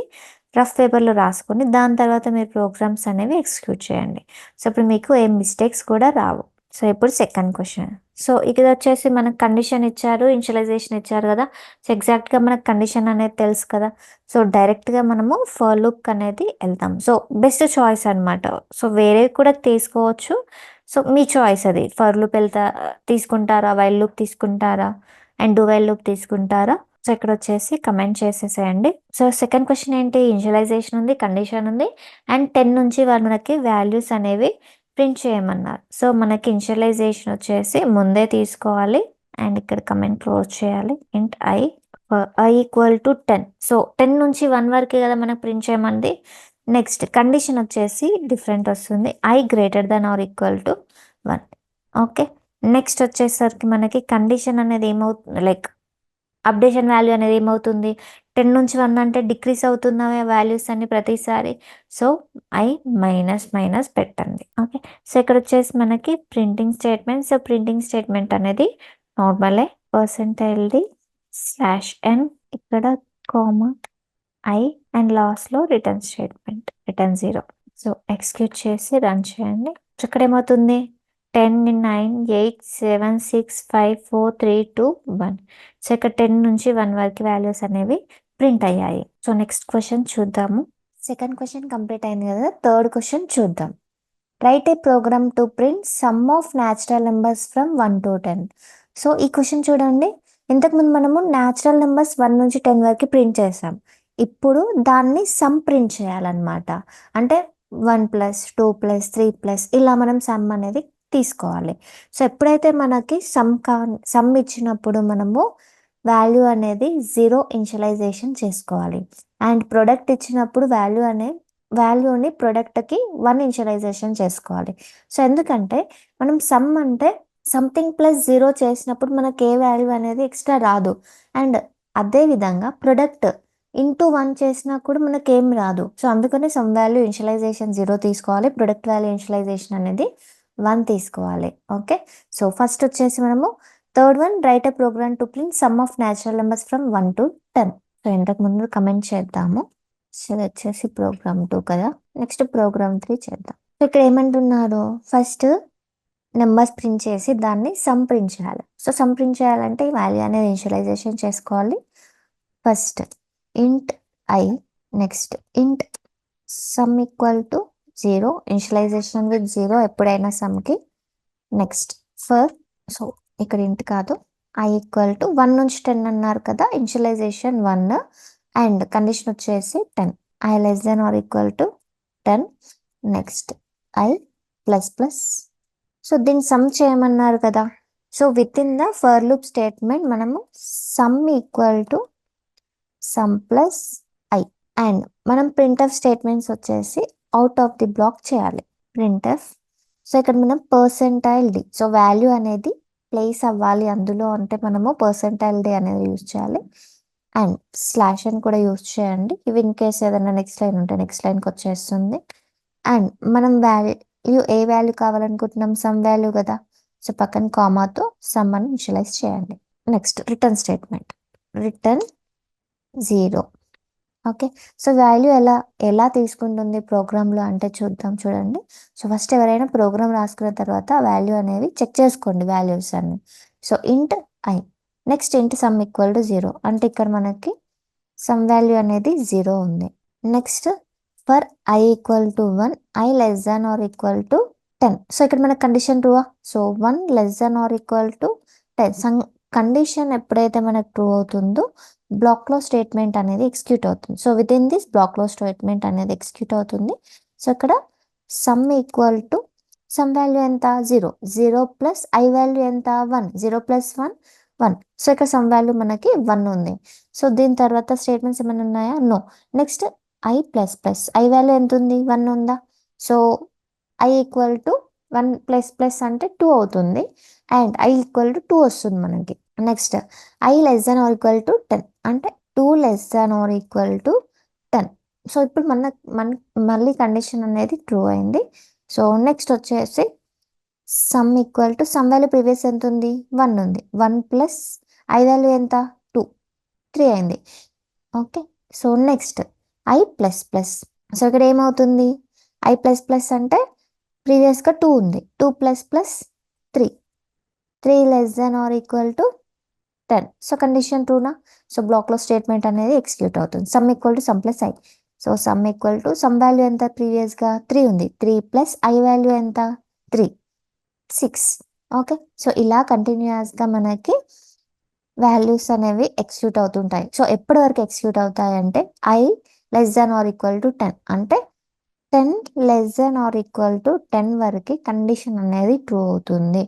రఫ్ పేపర్‌లో రాసుకొని దాని తర్వాత మీరు ప్రోగ్రామ్స్ అనేవి ఎగ్జిక్యూట్ చేయండి. సో, ఇప్పుడు మీకు ఏ మిస్టేక్స్ కూడా రావు. సో, ఇప్పుడు సెకండ్ క్వశ్చన్. సో, ఇదొచ్చేసి మనకు కండిషన్ ఇచ్చారు, ఇనిషియలైజేషన్ ఇచ్చారు గదా! సో, ఎగ్జాక్ట్‌గా మనకు కండిషన్ అనేది తెలుసు కదా! సో, డైరెక్ట్‌గా మనము ఫర్ లూప్ అనేది ఎళ్తాం. సో, బెస్ట్ చాయిస్ అనమాట. సో, వేరేవి కూడా తీసుకోవచ్చు. సో, మీ చాయిస్ అది. ఫర్ లూప్ తీసుకుంటారా? వైల్ లూప్ తీసుకుంటారా? అండ్ డూ వైల్ లూప్ తీసుకుంటారా? సో, ఇక్కడొచ్చేసి కమెంట్ చేసేసేయండి. సో, సెకండ్ క్వెషన్ ఏంటి? ఇనిషియలైజేషన్ ఉంది, కండిషన్ ఉంది. అండ్ 10 నుంచి వాళ్ళు మనకి వాల్యూస్ అనేవి ప్రింట్ చేయమన్నారు. సో, మనకి ఇనిషియలైజేషన్ వచ్చేసి ముందే తీసుకోవాలి. అండ్ ఇక్కడ కమెంట్ క్లోజ్ చేయాలి. ఇంట్ i ఈక్వల్ టు 10. సో, 10 నుంచి 1 వరకే కదా మనకు ప్రింట్ చేయమంది. నెక్స్ట్ కండిషన్ వచ్చేసి డిఫరెంట్ వస్తుంది. i greater than or equal to 1. Okay. Next వచ్చేసరికి మనకి కండిషన్ అనేది ఏమవుతుంది, లైక్ అప్డేషన్ వాల్యూ అనేది ఏమవుతుంది? 10 నుంచి 1 అంటే డిక్రీజ్ అవుతున్నవే వాల్యూస్ అన్ని ప్రతిసారి. సో, i మైనస్ మైనస్ పెట్టండి. ఓకే. సో, ఇక్కడొచ్చేసి మనకి printing statement. So, printing statement అనేది నార్మలే. %d /n ఇక్కడ కామా i అండ్ లాస్ట్‌లో return statement. Return 0. So, execute చేసి రన్ చేయండి. సో, ఇక్కడేమవుతుంది? 10, 9, 8, 7, 6, 5, 4, 3, 2, 1. సో, ఇక్కడ 10 నుంచి 1 వరకు వాల్యూస్ అనేవి ప్రింట్ అయ్యాయి. సో, నెక్స్ట్ క్వెషన్ చూద్దాము. సెకండ్ క్వెషన్ కంప్లీట్ అయింది కదా! థర్డ్ క్వెషన్ చూద్దాం. Write a program to print sum of natural numbers from 1 to 10. So, ఈ క్వెషన్ చూడండి. ఇంతకుముందు మనము న్యాచురల్ నెంబర్స్ 1 నుంచి 10 వరకు ప్రింట్ చేసాం. ఇప్పుడు దాన్ని సమ్ ప్రింట్ చేయాలన్నమాట. అంటే 1+, 2+, 3+ ఇలా మనం సమ్ అనేది తీసుకోవాలి. సో, ఎప్పుడైతే మనకి సమ్ ఇచ్చినప్పుడు మనము వాల్యూ అనేది 0 ఇనిషియలైజేషన్ చేసుకోవాలి. అండ్ ప్రొడక్ట్ ఇచ్చినప్పుడు వాల్యూని ప్రొడక్ట్‌కి 1 ఇనిషియలైజేషన్ చేసుకోవాలి. సో, ఎందుకంటే మనం సమ్ అంటే సంథింగ్ ప్లస్ 0 చేసినప్పుడు మనకి ఏ వాల్యూ అనేది ఎక్స్ట్రా రాదు. అండ్ అదే విధంగా ప్రొడక్ట్ ఇంటూ 1 చేసినా కూడా మనకేం రాదు. సో, అందుకనే సమ్ వాల్యూ ఇనిషియలైజేషన్ 0 తీసుకోవాలి. ప్రొడక్ట్ వాల్యూ ఇనిషియలైజేషన్ అనేది 1 తీసుకోవాలి. ఓకే. సో, ఫస్ట్ వచ్చేసి మనము third one write a program to print sum of natural numbers from 1 to 10. So, ఇంతకుముందు కమెంట్ చేద్దాము. సో, ఇది వచ్చేసి ప్రోగ్రామ్ 2 కదా! నెక్స్ట్ ప్రోగ్రామ్ 3 చేద్దాం. సో, ఇక్కడ ఏమంటున్నారు? ఫస్ట్ నంబర్స్ ప్రింట్ చేసి దాన్ని సమ్ ప్రింట్ చేయాలి. సో, సమ్ ప్రింట్ చేయాలంటే ఈ వాల్యూ అనేది ఇనిషియలైజేషన్ చేసుకోవాలి. First int i, next int sum equal to 0, initialization with 0 ఎప్పుడైనా సమ్‌కి. నెక్స్ట్ సో, ఇక్కడ ఇంట్ కాదు. i ఈక్వల్ టు 1 నుంచి 10 అన్నారు కదా! ఇనిషియలైజేషన్ 1 అండ్ కండిషన్ వచ్చేసి 10. i less then or equal to 10. Next i plus plus. So, దీన్ని సమ్ చేయమన్నారు కదా! So, within the for loop statement మనము sum equal to sum plus i and మనం printf statements వచ్చేసి ఔట్ ఆఫ్ ది బ్లాక్ చేయాలి. Printf. So, ఇక్కడ మనం %d. So, value అనేది ప్లేస్ అవ్వాలి అందులో అంటే మనము %d అనేది యూజ్ చేయాలి. అండ్ /n కూడా యూజ్ చేయండి. ఇవి ఇన్ కేస్ ఏదైనా నెక్స్ట్ లైన్ ఉంటే నెక్స్ట్ లైన్‌కి వచ్చేస్తుంది. అండ్ మనం ఏ వాల్యూ కావాలనుకుంటున్నాం? సమ్ వాల్యూ కదా! సో, పక్కన కామాతో సమ్ అని ఇనిషియలైజ్ చేయండి. Next return statement. Return 0. Okay. So, value ఎలా తీసుకుంటుంది ప్రోగ్రామ్‌లో అంటే చూద్దాం చూడండి. సో, ఫస్ట్ ఎవరైనా ప్రోగ్రామ్ రాసుకున్న తర్వాత ఆ వాల్యూ అనేవి చెక్ చేసుకోండి వాల్యూస్ అన్ని. So, int i, next int sum equal to 0 అంటే ఇక్కడ మనకి సమ్ వాల్యూ అనేది 0 ఉంది. Next for i equal to 1, i less than or equal to 10. So, ఇక్కడ మనకి కండిషన్ ట్రూవా? So, 1 less than or equal to 10. Condition ఎప్పుడైతే మనకు ట్రూ అవుతుందో బ్లాక్‌లో స్టేట్మెంట్ అనేది ఎగ్జిక్యూట్ అవుతుంది. సో, వితిన్ దిస్ బ్లాక్‌లో స్టేట్మెంట్ అనేది ఎగ్జిక్యూట్ అవుతుంది. సో, ఇక్కడ sum equal to sum value ఎంత? 0. 0 ప్లస్ i వాల్యూ ఎంత? 1. 0 ప్లస్ 1 1. సో ఇక్కడ సమ్ వాల్యూ మనకి 1 ఉంది. సో దీని తర్వాత స్టేట్మెంట్స్ ఏమైనా ఉన్నాయా? No. Next I plus plus I value ఎంత ఉంది? 1 ఉందా? So I equal to 1 plus plus అంటే 2 అవుతుంది. అండ్ ఐ ఈక్వల్ టు 2 వస్తుంది మనకి. Next i less than or equal to 10 అంటే 2 less than or equal to 10. So ఇప్పుడు మన మళ్ళీ కండిషన్ అనేది ట్రూ అయింది. సో నెక్స్ట్ వచ్చేసి some equal to sum value previous ఎంత ఉంది? 1 ఉంది. 1 ప్లస్ ఐ వాల్యూ ఎంత? 2, 3 అయింది. Okay. So next I plus plus. So ఇక్కడ ఏమవుతుంది? ఐ ప్లస్ ప్లస్ అంటే ప్రీవియస్గా 2 ఉంది. 2 plus plus 3, 3 less than or equal to 10. So condition ట్రూనా? సో బ్లాక్లో స్టేట్మెంట్ అనేది ఎగ్జిక్యూట్ అవుతుంది. Sum equal to sum plus i. So sum equal to sum value ఎంత? ప్రీవియస్గా 3 ఉంది. 3 ప్లస్ ఐ వాల్యూ ఎంత? 3, 6. ఓకే. సో ఇలా కంటిన్యూస్గా మనకి వాల్యూస్ అనేవి ఎగ్జిక్యూట్ అవుతుంటాయి. సో ఎప్పటి వరకు ఎగ్జిక్యూట్ అవుతాయి అంటే I less than or equal to 10 అంటే 10 less than or equal to 10 వరకు కండిషన్ అనేది ట్రూ అవుతుంది.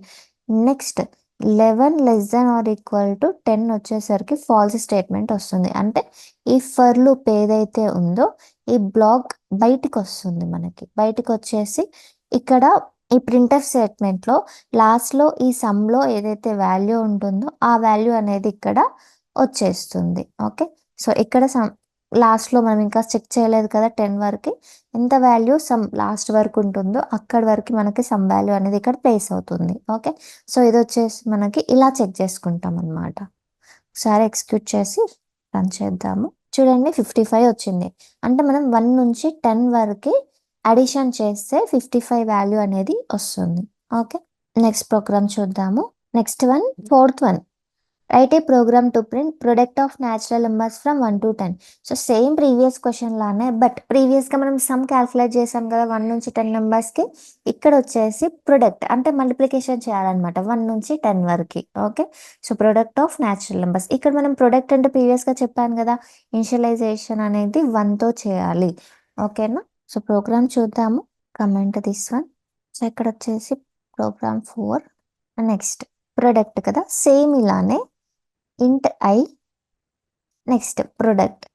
Next 11 less than or equal to 10 వచ్చేసరికి ఫాల్స్ స్టేట్మెంట్ వస్తుంది. అంటే ఈ ఫర్ లూప్ ఏదైతే ఉందో ఈ బ్లాక్ బయటికి వస్తుంది. మనకి బయటికి వచ్చేసి ఇక్కడ ఈ ప్రింట్ఎఫ్ స్టేట్మెంట్లో లాస్ట్లో ఈ సమ్లో ఏదైతే వాల్యూ ఉంటుందో ఆ వాల్యూ అనేది ఇక్కడ వచ్చేస్తుంది. ఓకే. సో ఇక్కడ లాస్ట్లో మనం ఇంకా చెక్ చేయలేదు కదా 10 వరకు ఎంత వాల్యూ సమ్ లాస్ట్ వరకు ఉంటుందో అక్కడి వరకు మనకి సమ్ వాల్యూ అనేది ఇక్కడ ప్లేస్ అవుతుంది. ఓకే. సో ఇది వచ్చేసి మనకి ఇలా చెక్ చేసుకుంటాం అనమాట. ఒకసారి ఎగ్జిక్యూట్ చేసి రన్ చేద్దాము. చూడండి 55 వచ్చింది. అంటే మనం 1 నుంచి 10 వరకు అడిషన్ చేస్తే 55 వాల్యూ అనేది వస్తుంది. ఓకే. నెక్స్ట్ ప్రోగ్రామ్ చూద్దాము. Next one, fourth one. Write a program to print product of natural numbers from 1 to 10. So same previous question లానే, బట్ ప్రీవియస్గా మనం సమ్ క్యాల్కులేట్ చేసాం కదా 1 నుంచి 10 నెంబర్స్కి. ఇక్కడ వచ్చేసి ప్రొడక్ట్ అంటే మల్టిప్లికేషన్ చేయాలన్నమాట 1 నుంచి 10 వరకు. Okay. So product of natural numbers. ఇక్కడ మనం ప్రొడక్ట్ అంటే ప్రీవియస్గా చెప్పాను కదా ఇనిషియలైజేషన్ అనేది 1తో చేయాలి. ఓకేనా. సో ప్రోగ్రామ్ చూద్దాము. Comment this one. సో ఇక్కడ వచ్చేసి ప్రోగ్రామ్ 4. నెక్స్ట్ ప్రొడక్ట్ కదా, సేమ్ ఇలానే int I, next product.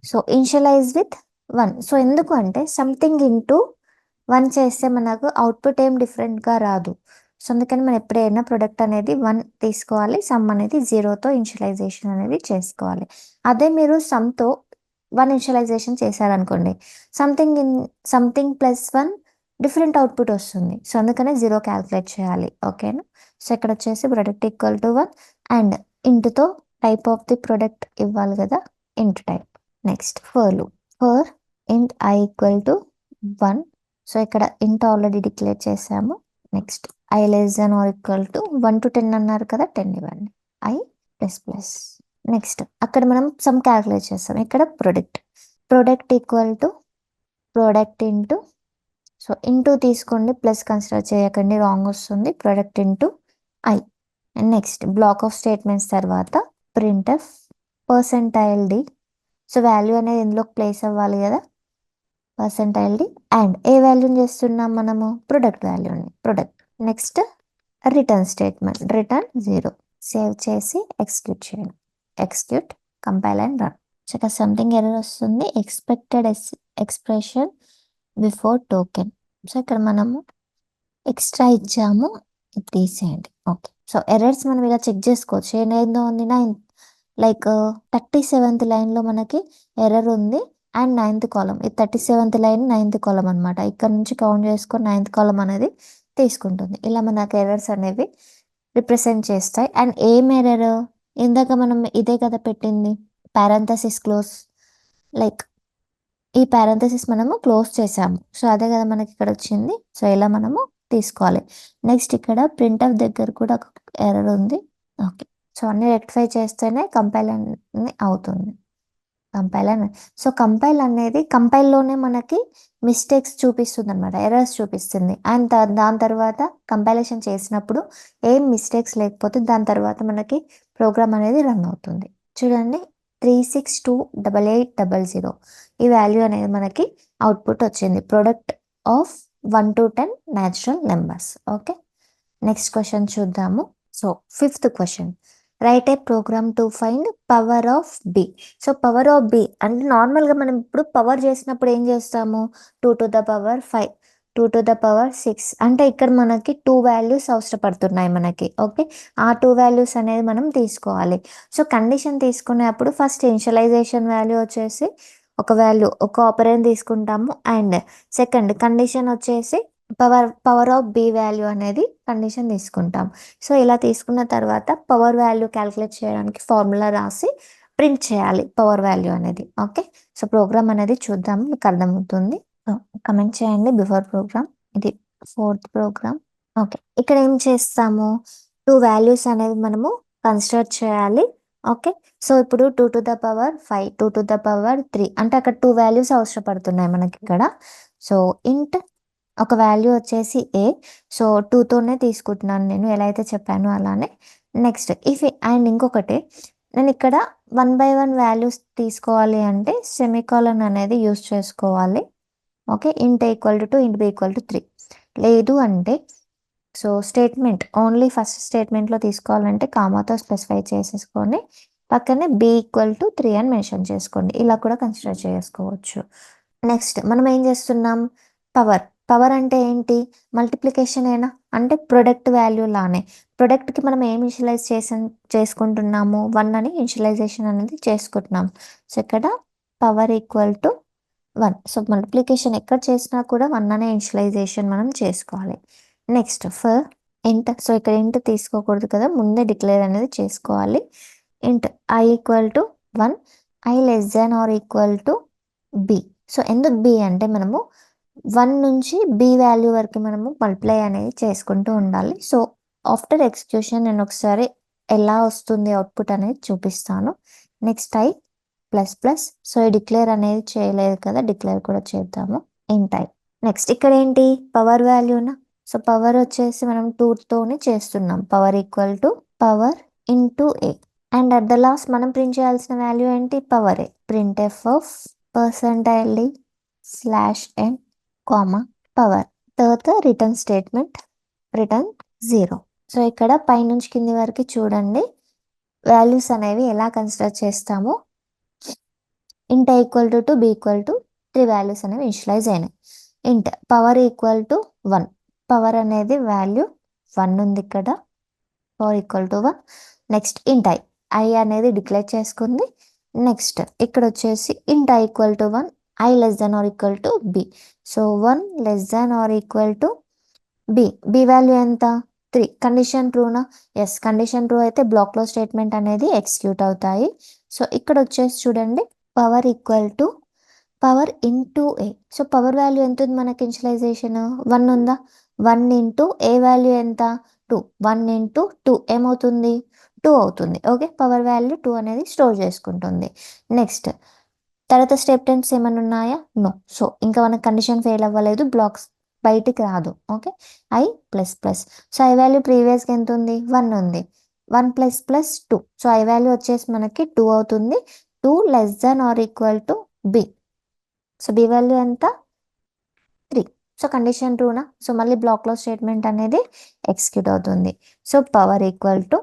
So initialise with 1. So ఎందుకు అంటే సంథింగ్ ఇంటూ 1 చేస్తే మనకు అవుట్పుట్ ఏం డిఫరెంట్గా రాదు. సో అందుకని మనం ఎప్పుడైనా ప్రొడక్ట్ అనేది 1 తీసుకోవాలి, సమ్ అనేది 0తో ఇనిషియలైజేషన్ అనేది చేసుకోవాలి. అదే మీరు సమ్తో 1 ఇనిషియలైజేషన్ చేశారనుకోండి, సంథింగ్ ప్లస్ 1 డిఫరెంట్ అవుట్పుట్ వస్తుంది. సో అందుకనే 0 క్యాల్కులేట్ చేయాలి. ఓకేనా. సో ఇక్కడ వచ్చేసి ప్రొడక్ట్ ఈక్వల్ టు 1 అండ్ ఇంటుతో టైప్ ఆఫ్ ది ప్రొడక్ట్ ఇవ్వాలి కదా, int type. Next for loop. For int I equal to 1. So ఇక్కడ ఇంట్ ఆల్రెడీ డిక్లేర్ చేసాము. Next i less than or equal to 1 to 10 అన్నారు కదా, 10 ఇవ్వండి. I plus plus. నెక్స్ట్ అక్కడ మనం సమ్ క్యాల్కులేట్ చేస్తాం. ఇక్కడ product equal to product into, so into తీసుకోండి, ప్లస్ కన్సిడర్ చేయకండి, రాంగ్ వస్తుంది. Product into i. And next block of statements తర్వాత printf percentile d. So value అనేది ఇందులోకి ప్లేస్ అవ్వాలి కదా, పర్సెంటైల్ డి. అండ్ ఏ వాల్యూని చేస్తున్నాం మనము? ప్రొడక్ట్ వాల్యూని. Product. Next return statement, return 0. Save చేసి ఎగ్జిక్యూట్ చేయండి. Execute, compile and run. ఇక్కడ సంథింగ్ ఎర్రర్ వస్తుంది, expected expression before token. So ఇక్కడ మనము ఎక్స్ట్రా ఇచ్చాము, ఇది తీసేయండి. ఓకే. సో ఎర్రర్స్ మనం ఇలా చెక్ చేసుకోవచ్చు. ఏదైందో ఉంది లైక్ 37th లైన్లో మనకి ఎర్రర్ ఉంది అండ్ 9th కాలం. ఇది 37th లైన్ 9th కాలం అనమాట. ఇక్కడ నుంచి కౌంట్ చేసుకొని 9th కాలం అనేది తీసుకుంటుంది. ఇలా మనకు ఎర్రర్స్ అనేవి రిప్రజెంట్ చేస్తాయి. అండ్ ఏం ఎర్రర్? ఇందాక మనం ఇదే కదా పెట్టింది, పారాంథసిస్ క్లోజ్. లైక్ ఈ పారాంథసిస్ మనము క్లోజ్ చేసాము. సో అదే కదా మనకి ఇక్కడ వచ్చింది. సో ఇలా మనము తీసుకోవాలి. నెక్స్ట్ ఇక్కడ ప్రింట్ఎఫ్ దగ్గర కూడా ఒక ఎర్రర్ ఉంది. ఓకే. సో అన్ని రెక్టిఫై చేస్తేనే కంపైల్ అనేది అవుతుంది. సో కంపైల్ అనేది కంపైల్లోనే మనకి మిస్టేక్స్ చూపిస్తుంది అనమాట, ఎర్రర్స్ చూపిస్తుంది. అండ్ దాని తర్వాత కంపైలేషన్ చేసినప్పుడు ఏం మిస్టేక్స్ లేకపోతే దాని తర్వాత మనకి ప్రోగ్రామ్ అనేది రన్ అవుతుంది. చూడండి 3628800 ఈ వాల్యూ అనేది మనకి అవుట్పుట్ వచ్చింది. Product of 1 to 10 natural numbers. Okay. Next question చూద్దాము. So 5th question. Write a program to find power of B. So power of B అంటే నార్మల్గా మనం ఇప్పుడు పవర్ చేసినప్పుడు ఏం చేస్తాము, 2 to the power 5, 2 to the power 6 అంటే ఇక్కడ మనకి 2 వాల్యూస్ అవసరపడుతున్నాయి మనకి. ఓకే, ఆ 2 వాల్యూస్ అనేది మనం తీసుకోవాలి. సో కండిషన్ తీసుకునేప్పుడు ఫస్ట్ ఇనిషియలైజేషన్ వాల్యూ వచ్చేసి ఒక వాల్యూ ఒక ఆపరెంట్ తీసుకుంటాము, అండ్ సెకండ్ కండిషన్ వచ్చేసి పవర్ ఆఫ్ బి వాల్యూ అనేది కండిషన్ తీసుకుంటాం. సో ఇలా తీసుకున్న తర్వాత పవర్ వాల్యూ క్యాలిక్యులేట్ చేయడానికి ఫార్ములా రాసి ప్రింట్ చేయాలి పవర్ వాల్యూ అనేది. ఓకే, సో ప్రోగ్రామ్ అనేది చూద్దాము, మీకు అర్థమవుతుంది. కమెంట్ చేయండి బిఫోర్ ప్రోగ్రామ్. ఇది 4th ప్రోగ్రామ్. ఓకే, ఇక్కడ ఏం చేస్తాము, 2 వాల్యూస్ అనేవి మనము కన్సిడర్ చేయాలి. ఓకే, సో ఇప్పుడు 2 to the power 5, 2 to the power 3 అంటే అక్కడ 2 వాల్యూస్ అవసరపడుతున్నాయి మనకి ఇక్కడ. సో ఇంట్ ఒక వాల్యూ వచ్చేసి ఏ, సో 2తోనే తీసుకుంటున్నాను నేను, ఎలా అయితే చెప్పానో అలానే. నెక్స్ట్ ఇఫ్ అండ్ ఇంకొకటి, నేను ఇక్కడ 1/1 వాల్యూస్ తీసుకోవాలి అంటే సెమికాలన్ అనేది యూస్ చేసుకోవాలి. Okay, int equal to int b equal to 3. లేదు అంటే సో స్టేట్మెంట్ ఓన్లీ ఫస్ట్ స్టేట్మెంట్లో తీసుకోవాలంటే కామాతో స్పెసిఫై చేసేసుకొని పక్కనే బి ఈక్వల్ టు 3 అని మెన్షన్ చేసుకోండి. ఇలా కూడా కన్సిడర్ చేసుకోవచ్చు. నెక్స్ట్ మనం ఏం చేస్తున్నాం, పవర్. పవర్ అంటే ఏంటి, మల్టిప్లికేషన్ అయినా అంటే ప్రొడక్ట్ వాల్యూ లానే. ప్రొడక్ట్కి మనం ఏం ఇనిషియలైజ్ చేసుకుంటున్నాము, 1 అని ఇనిషియలైజేషన్ అనేది చేసుకుంటున్నాం. సో ఇక్కడ power equal to 1. So multiplication ఎక్కడ చేసినా కూడా 1 అనే ఇనిషియలైజేషన్ మనం చేసుకోవాలి. నెక్స్ట్ ఫర్ ఇంట్, సో ఇక్కడ ఇంట్ తీసుకోకూడదు కదా, ముందే డిక్లేర్ అనేది చేసుకోవాలి. ఇంట్ I equal to 1, I less than or equal to b. So ఎందుకు బి అంటే మనము 1 నుంచి బి వాల్యూ వరకు మనము మల్టిప్లై అనేది చేసుకుంటూ ఉండాలి. సో ఆఫ్టర్ ఎగ్జిక్యూషన్ నేను ఒకసారి ఎలా వస్తుంది అవుట్పుట్ అనేది చూపిస్తాను. Next I plus plus, so ఈ డిక్లేర్ అనేది చేయలేదు కదా, డిక్లేర్ కూడా చేద్దాము. ఇంట్ ఐ. నెక్స్ట్ ఇక్కడ ఏంటి, పవర్ వాల్యూనా, సో పవర్ వచ్చేసి మనం 2తోనే చేస్తున్నాం. Power equal to power into A, and at the last మనం ప్రింట్ చేయాల్సిన వాల్యూ ఏంటి, power A. Print F of %d /n comma power. తర్వాత రిటర్న్ స్టేట్మెంట్ రిటర్న్ 0. సో ఇక్కడ పైనుంచి కింది వరకు చూడండి వాల్యూస్ అనేవి ఎలా కన్సిడర్ చేస్తామో. Int equal to b equal to 3 values అనేవి ఇనిషియలైజ్ అయినాయి. Int power equal to 1, power అనేది వాల్యూ 1 ఉంది ఇక్కడ, power equal to 1. Next int I, I అనేది డిక్లేర్ చేసుకుంది. నెక్స్ట్ ఇక్కడ వచ్చేసి int I equal to 1, I less than or equal to b. So 1 less than or equal to b. B value ఎంత, 3. Condition ట్రూనా, yes condition true అయితే బ్లాక్లో statement అనేది execute అవుతాయి. సో ఇక్కడ వచ్చేసి చూడండి power equal to power into A. So power value ఎంత ఉంది మనకి, ఇనిషియలైజేషన్ 1 ఉందా, 1 ఇంటూ ఏ వాల్యూ ఎంత 2, 1 ఇంటూ 2 ఏమవుతుంది 2 అవుతుంది. ఓకే, పవర్ వాల్యూ 2 అనేది స్టోర్ చేసుకుంటుంది. నెక్స్ట్ తర్వాత స్టేట్మెంట్స్ ఏమైనా ఉన్నాయా, నో. సో ఇంకా మనకు కండిషన్ ఫెయిల్ అవ్వలేదు, బ్లాక్స్ బయటికి రాదు. Okay, I plus plus, so I value ప్రీవియస్గా ఎంత ఉంది 1 ఉంది, 1 plus plus 2. So I value వచ్చేసి మనకి 2 అవుతుంది. 2 less than or equal to b. So b value ఎంత 3. సో కండిషన్ ట్రూనా, సో మళ్ళీ బ్లాక్లో స్టేట్మెంట్ అనేది ఎగ్జిక్యూట్ అవుతుంది. So power equal to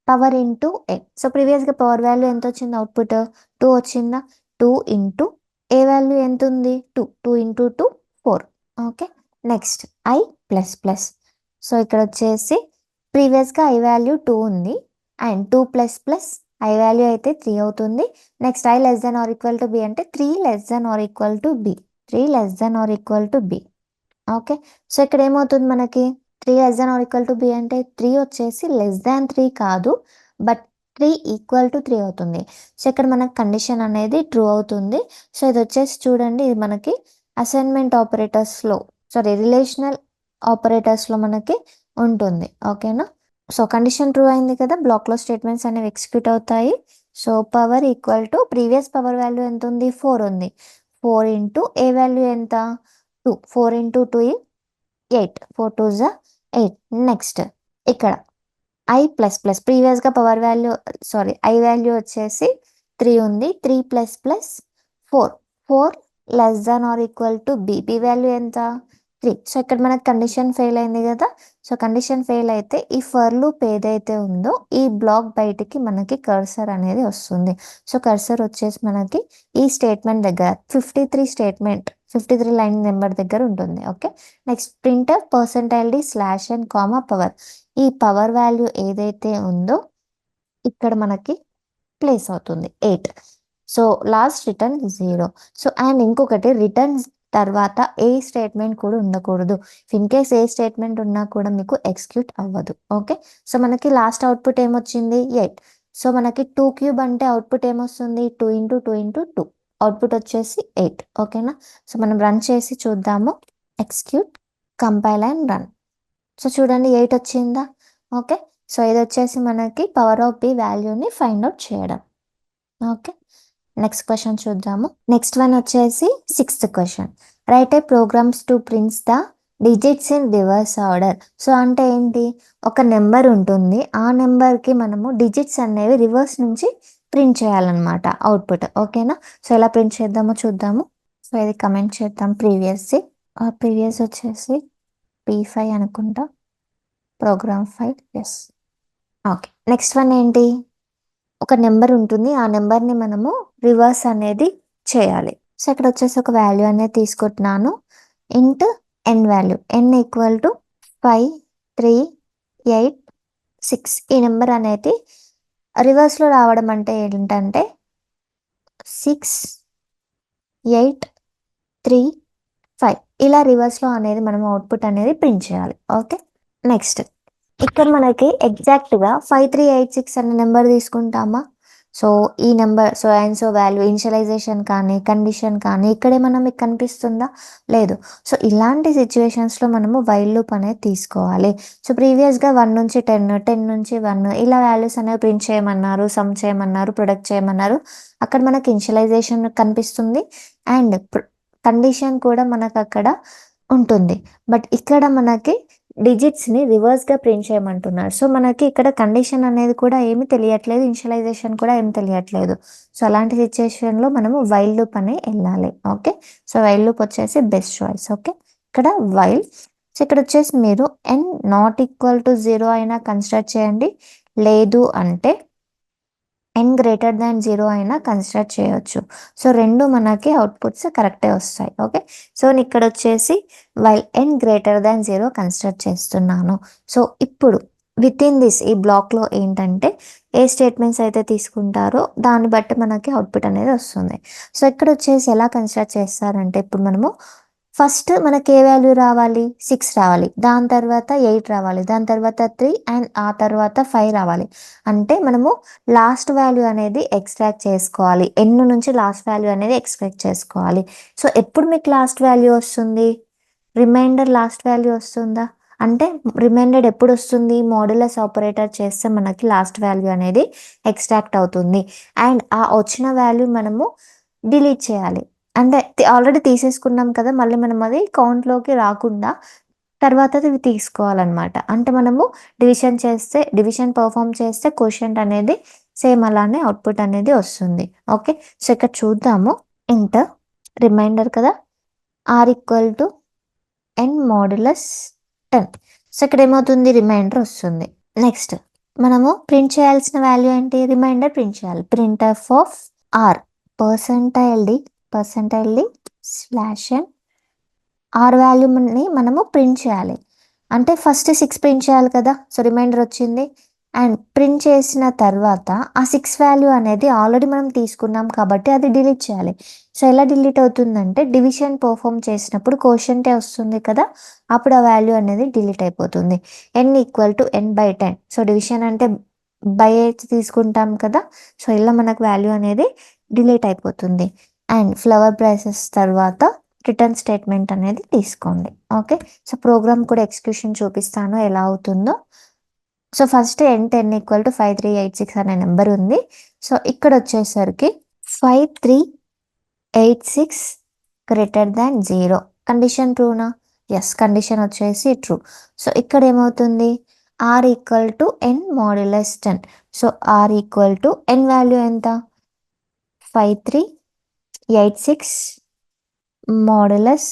power into A. So ప్రీవియస్గా పవర్ వాల్యూ ఎంత వచ్చింది, అవుట్పుట్ 2 వచ్చిందా, 2 ఇంటూ ఏ వాల్యూ ఎంత ఉంది 2, 2 into 2 4. Okay, next I plus plus, so ఇక్కడ వచ్చేసి ప్రీవియస్గా ఐ వాల్యూ 2 ఉంది, and 2 plus plus I value అయితే 3 అవుతుంది. Next i less than or equal to B అంటే 3 less than or equal to B, 3 less than or equal to B. Okay, so ఇక్కడ ఏమవుతుంది మనకి 3 less than or equal to B అంటే 3 వచ్చేసి less than 3 కాదు, but 3 equal to 3 అవుతుంది. So ఇక్కడ మనకు కండిషన్ అనేది ట్రూ అవుతుంది. సో ఇది వచ్చేసి చూడండి, ఇది మనకి అసైన్మెంట్ ఆపరేటర్స్లో రిలేషనల్ ఆపరేటర్స్లో మనకి ఉంటుంది. ఓకేనా, సో కండిషన్ ట్రూ అయింది కదా, బ్లాక్లో స్టేట్మెంట్స్ అనేవి ఎగ్జిక్యూట్ అవుతాయి. So power equal to previous power value ఎంత ఉంది 4 ఉంది, 4 ఇంటూ ఏ వాల్యూ ఎంత 2, 4 ఇంటూ 2 8, 4 2 8. నెక్స్ట్ ఇక్కడ ఐ ప్లస్ ప్లస్, ప్రీవియస్గా పవర్ వాల్యూ ఐ వాల్యూ వచ్చేసి 3 ఉంది, 3 plus plus 4, 4 less than or equal to b. B value ఎంత 3. సో ఇక్కడ మనకు కండిషన్ ఫెయిల్ అయింది కదా. సో కండిషన్ ఫెయిల్ అయితే ఈ ఫర్ లూప్ ఏదైతే ఉందో ఈ బ్లాక్ బయటికి మనకి కర్సర్ అనేది వస్తుంది. సో కర్సర్ వచ్చేసి మనకి ఈ స్టేట్మెంట్ దగ్గర 53 లైన్ నెంబర్ దగ్గర ఉంటుంది. Okay, next printer %d slash and comma power. ఈ పవర్ వాల్యూ ఏదైతే ఉందో ఇక్కడ మనకి ప్లేస్ అవుతుంది 8. So last return 0. So and ఇంకొకటి రిటర్న్ తర్వాత ఏ స్టేట్మెంట్ కూడా ఉండకూడదు. ఇన్ కేస్ ఏ స్టేట్మెంట్ ఉన్నా కూడా మీకు ఎగ్జిక్యూట్ అవ్వదు. ఓకే, సో మనకి లాస్ట్ అవుట్పుట్ ఏమొచ్చింది 8. సో మనకి 2 క్యూబ్ అంటే అవుట్పుట్ ఏమొస్తుంది 2 ఇంటూ 2 ఇంటూ 2, అవుట్పుట్ వచ్చేసి 8. ఓకేనా, సో మనం రన్ చేసి చూద్దాము. Execute, compile and run. So చూడండి 8 వచ్చిందా. ఓకే, సో ఇది వచ్చేసి మనకి పవర్ ఆఫ్ బి వాల్యూని ఫైండ్ అవుట్ చేయడం. ఓకే, నెక్స్ట్ క్వశ్చన్ చూద్దాము. నెక్స్ట్ వన్ వచ్చేసి 6th question. Write a programs to prints the digits in reverse order. So అంటే ఏంటి, ఒక నెంబర్ ఉంటుంది, ఆ నెంబర్కి మనము డిజిట్స్ అనేవి రివర్స్ నుంచి ప్రింట్ చేయాలన్నమాట అవుట్పుట్. ఓకేనా, సో ఎలా ప్రింట్ చేద్దామో చూద్దాము. సో ఇది కమెంట్ చేద్దాం ప్రీవియస్ వచ్చేసి P5 అనుకుంటా, program file. Yes, okay. Next one ఏంటి, ఒక నెంబర్ ఉంటుంది, ఆ నెంబర్ని మనము రివర్స్ అనేది చేయాలి. సో ఇక్కడ వచ్చేసి ఒక వాల్యూ అనేది తీసుకుంటున్నాను. ఇంట్ n value, n equal to 5 3 8 6. ఈ నెంబర్ అనేది రివర్స్లో రావడం అంటే ఏంటంటే 6 8 3 5 ఇలా రివర్స్లో అనేది మనం అవుట్పుట్ అనేది ప్రింట్ చేయాలి. ఓకే, నెక్స్ట్ ఇక్కడ మనకి ఎగ్జాక్ట్గా 5386 అనే నెంబర్ తీసుకుంటామా. సో ఈ నెంబర్ సో వాల్యూ ఇనిషియలైజేషన్ కానీ కండిషన్ కానీ ఇక్కడేమన్నా మీకు కనిపిస్తుందా, లేదు. సో ఇలాంటి సిచ్యువేషన్స్లో మనము వైల్ లూప్ అనేది తీసుకోవాలి. సో ప్రీవియస్గా 1 నుంచి 10 10 నుంచి 1 ఇలా వాల్యూస్ అనేవి ప్రింట్ చేయమన్నారు, సమ్ చేయమన్నారు, ప్రొడక్ట్ చేయమన్నారు. అక్కడ మనకి ఇనిషియలైజేషన్ కనిపిస్తుంది అండ్ కండిషన్ కూడా మనకు అక్కడ ఉంటుంది. బట్ ఇక్కడ మనకి డిజిట్స్ని రివర్స్గా ప్రింట్ చేయమంటున్నారు. సో మనకి ఇక్కడ కండిషన్ అనేది కూడా ఏమి తెలియట్లేదు, ఇనిషియలైజేషన్ కూడా ఏమి తెలియట్లేదు. సో అలాంటి సిచ్యువేషన్లో మనము వైల్ లూప్ అని వెళ్ళాలి. ఓకే, సో వైల్ లూప్ వచ్చేసి బెస్ట్ చాయిస్. ఓకే, ఇక్కడ వైల్. సో ఇక్కడ వచ్చేసి మీరు n ≠ 0 అయినా కన్సిడర్ చేయండి, లేదు అంటే n greater than 0 అయినా కన్సిడర్ చేయొచ్చు. సో రెండు మనకి అవుట్పుట్స్ కరెక్టే వస్తాయి. ఓకే, సో ఇక్కడ వచ్చేసి while n greater than 0 consider చేస్తున్నాను. సో ఇప్పుడు విత్ ఇన్ దిస్ ఈ బ్లాక్లో ఏంటంటే ఏ స్టేట్మెంట్స్ అయితే తీసుకుంటారో దాన్ని బట్టి మనకి అవుట్పుట్ అనేది వస్తుంది. సో ఇక్కడ వచ్చేసి ఎలా కన్సిడర్ చేస్తారంటే ఇప్పుడు మనము ఫస్ట్ మనకి ఏ వాల్యూ రావాలి 6 రావాలి, దాని తర్వాత 8 రావాలి, దాని తర్వాత 3 అండ్ ఆ తర్వాత 5 రావాలి. అంటే మనము లాస్ట్ వాల్యూ అనేది ఎక్స్ట్రాక్ట్ చేసుకోవాలి, ఎన్ నుంచి లాస్ట్ వాల్యూ అనేది ఎక్స్ట్రాక్ట్ చేసుకోవాలి. సో ఎప్పుడు మీకు లాస్ట్ వాల్యూ వస్తుంది, రిమైండర్ లాస్ట్ వాల్యూ వస్తుందా అంటే రిమైండర్ ఎప్పుడు వస్తుంది, మాడ్యులస్ ఆపరేటర్ చేస్తే మనకి లాస్ట్ వాల్యూ అనేది ఎక్స్ట్రాక్ట్ అవుతుంది అండ్ ఆ వచ్చిన వాల్యూ మనము డిలీట్ చేయాలి. అంటే ఆల్రెడీ తీసేసుకున్నాం కదా, మళ్ళీ మనం అది కౌంట్లోకి రాకుండా తర్వాత అది తీసుకోవాలన్నమాట. అంటే మనము డివిజన్ పర్ఫామ్ చేస్తే క్వోషియంట్ అనేది సేమ్ అలానే అవుట్పుట్ అనేది వస్తుంది. ఓకే, సో ఇక్కడ చూద్దాము. ఇంటర్ రిమైండర్ కదా, r equal to n modulus 10. So ఇక్కడ ఏమవుతుంది, రిమైండర్ వస్తుంది. నెక్స్ట్ మనము ప్రింట్ చేయాల్సిన వాల్యూ ఏంటి, రిమైండర్ ప్రింట్ చేయాలి. Printf of r %d slash n R వాల్యూని మనము ప్రింట్ చేయాలి. అంటే ఫస్ట్ 6 ప్రింట్ చేయాలి కదా, సో రిమైండర్ వచ్చింది అండ్ ప్రింట్ చేసిన తర్వాత ఆ 6 వాల్యూ అనేది ఆల్రెడీ మనం తీసుకున్నాం కాబట్టి అది డిలీట్ చేయాలి. సో ఎలా డిలీట్ అవుతుందంటే డివిజన్ పర్ఫామ్ చేసినప్పుడు కోషంటే వస్తుంది కదా, అప్పుడు ఆ వాల్యూ అనేది డిలీట్ అయిపోతుంది. n equal to n/10. So division అంటే బై తీసుకుంటాం కదా, సో ఇలా మనకు వాల్యూ అనేది డిలీట్ అయిపోతుంది. అండ్ ఫ్లవర్ బ్రేసెస్ తర్వాత రిటర్న్ స్టేట్మెంట్ అనేది తీసుకోండి. ఓకే, సో ప్రోగ్రామ్ కూడా ఎగ్జిక్యూషన్ చూపిస్తాను ఎలా అవుతుందో. So first n10 equal to 5386 అనే నెంబర్ ఉంది. సో ఇక్కడ వచ్చేసరికి 5386 greater than 0 కండిషన్ ట్రూనా, ఎస్, కండిషన్ వచ్చేసి ట్రూ. సో ఇక్కడ ఏమవుతుంది, r equal to n modulus 10. So r equal to n value ఎంత 5386 మాడ్యులస్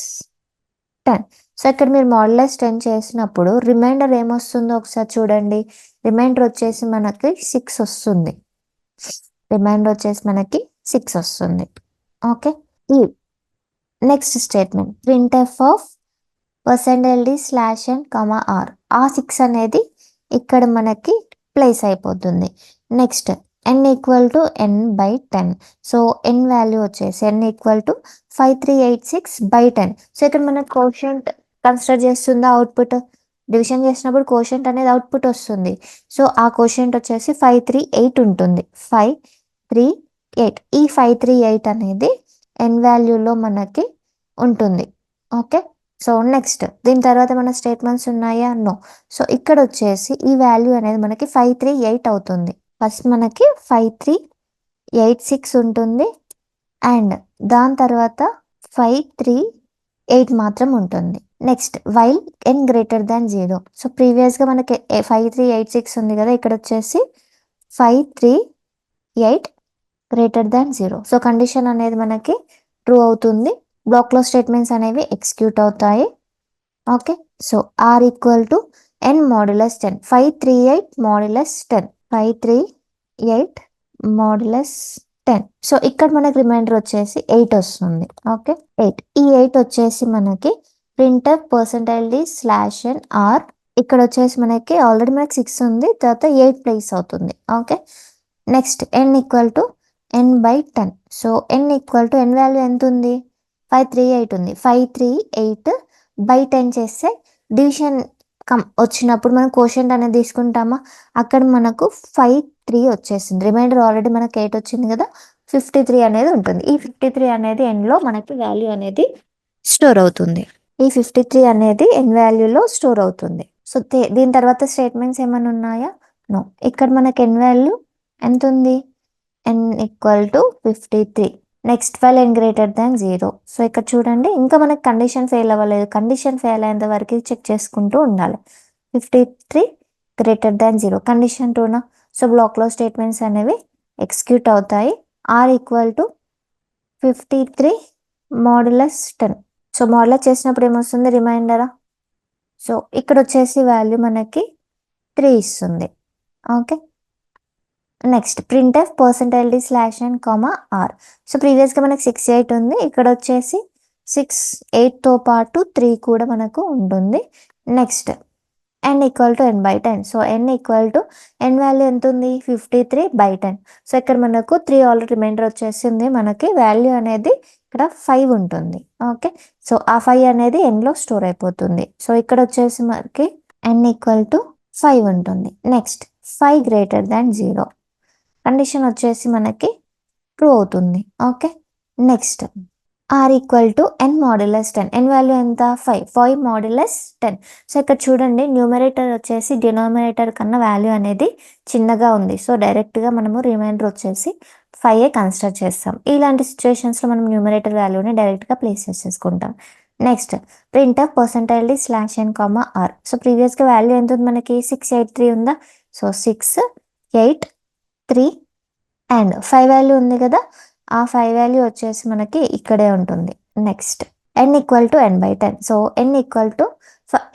10. సో సో ఇక్కడ మీరు మాడ్యులస్ 10 చేసినప్పుడు రిమైండర్ ఏమొస్తుందో ఒకసారి చూడండి. రిమైండర్ వచ్చేసి మనకి 6 వస్తుంది. రిమైండర్ వచ్చేసి మనకి 6 వస్తుంది. ఓకే. ఈ next statement printf of %d/n, ఆ 6 అనేది ఇక్కడ మనకి ప్లేస్ అయిపోతుంది. Next n=n/10. So n value వచ్చేసి n=5386/10. సో ఇక్కడ మనకు కోషంట్ కన్సిడర్ చేస్తుందా అవుట్పుట్. డివిజన్ చేసినప్పుడు కోషంట్ అనేది అవుట్పుట్ వస్తుంది. సో ఆ కోషంట్ వచ్చేసి 538 ఉంటుంది. 538 ఈ 538 అనేది n వాల్యూలో మనకి ఉంటుంది. ఓకే. సో నెక్స్ట్ దీని తర్వాత మన స్టేట్మెంట్స్ ఉన్నాయా? నో. సో ఇక్కడ వచ్చేసి ఈ వాల్యూ అనేది మనకి 538 అవుతుంది. ఫస్ట్ మనకి 5386 ఉంటుంది అండ్ దాని తర్వాత 538 మాత్రం ఉంటుంది. Next while n greater than 0. So ప్రీవియస్గా మనకి 5386 ఉంది కదా, ఇక్కడ వచ్చేసి 538 గ్రేటర్ దాన్ 0. సో కండిషన్ అనేది మనకి ట్రూ అవుతుంది. బ్లాక్లో స్టేట్మెంట్స్ అనేవి ఎగ్జిక్యూట్ అవుతాయి. Okay. So r=n modulus 10. 538 modulus 10. 538 modulus 10. So ఇక్కడ మనకి రిమైండర్ వచ్చేసి 8 వస్తుంది. ఓకే. 8 ఈ 8 వచ్చేసి మనకి printf %d/n r ఇక్కడ వచ్చేసి మనకి ఆల్రెడీ మనకి 6 ఉంది, తర్వాత 8 ప్లేస్ అవుతుంది. Okay. Next n=n/10. So n value ఎంత ఉంది? 538 ఉంది. 538/10 చేస్తే డివిజన్ వచ్చినప్పుడు మనం కోషంట్ అనేది తీసుకుంటామా, అక్కడ మనకు 53 వచ్చేసింది. రిమైండర్ ఆల్రెడీ మనకి 8 వచ్చింది కదా, 53 అనేది ఉంటుంది. ఈ 53 అనేది ఎన్లో మనకి వాల్యూ అనేది స్టోర్ అవుతుంది. ఈ 53 అనేది ఎన్ వాల్యూలో స్టోర్ అవుతుంది. సో దీని తర్వాత స్టేట్మెంట్స్ ఏమైనా ఉన్నాయా? నో. ఇక్కడ మనకి ఎన్ వాల్యూ ఎంత ఉంది? n=53. Next while n greater than 0. So ఇక్కడ చూడండి, ఇంకా మనకి కండిషన్ ఫెయిల్ అవ్వలేదు. కండిషన్ ఫెయిల్ అయ్యేంత వరకు చెక్ చేసుకుంటూ ఉండాలి. 53 గ్రేటర్ దాన్ 0 కండిషన్ ట్రూనా. సో బ్లాక్లో స్టేట్మెంట్స్ అనేవి ఎగ్జిక్యూట్ అవుతాయి. r=53 modulus 10. సో మోడ్యులస్ చేసినప్పుడు ఏమొస్తుంది? రిమైండరా. సో ఇక్కడ వచ్చేసి వాల్యూ మనకి 3 ఇస్తుంది. Okay. Next printf %d/n, r. So ప్రీవియస్గా మనకి 68 ఉంది, ఇక్కడ వచ్చేసి 68తో పాటు 3 కూడా మనకు ఉంటుంది. Next n=n/10. So n value ఎంత ఉంది? 53/10. సో ఇక్కడ మనకు 3 ఆల్రెడీ రిమైండర్ వచ్చేసింది. మనకి వాల్యూ అనేది ఇక్కడ 5 ఉంటుంది. ఓకే. సో ఆ 5 అనేది nలో స్టోర్ అయిపోతుంది. సో ఇక్కడ వచ్చేసి మనకి n=5 ఉంటుంది. నెక్స్ట్ 5 గ్రేటర్ దాన్ 0 కండిషన్ వచ్చేసి మనకి ట్రూ అవుతుంది. Okay. Next r=n modulus 10. n value ఎంత? 5 మోడ్యులస్ 10. సో ఇక్కడ చూడండి, న్యూమరేటర్ వచ్చేసి డినామినేటర్ కన్నా వాల్యూ అనేది చిన్నగా ఉంది. సో డైరెక్ట్గా మనము రిమైండర్ వచ్చేసి 5 కన్సిడర్ చేస్తాం. ఇలాంటి సిచ్యువేషన్స్లో మనం న్యూమరేటర్ వాల్యూని డైరెక్ట్గా ప్లేస్ చేసేసుకుంటాం. Next printf %d/n, r. So ప్రీవియస్గా వాల్యూ ఎంత ఉంది మనకి? 683 ఉందా. సో 683 అండ్ 5 వాల్యూ ఉంది కదా, ఆ 5 వాల్యూ వచ్చేసి మనకి ఇక్కడే ఉంటుంది. Next n=n/10. So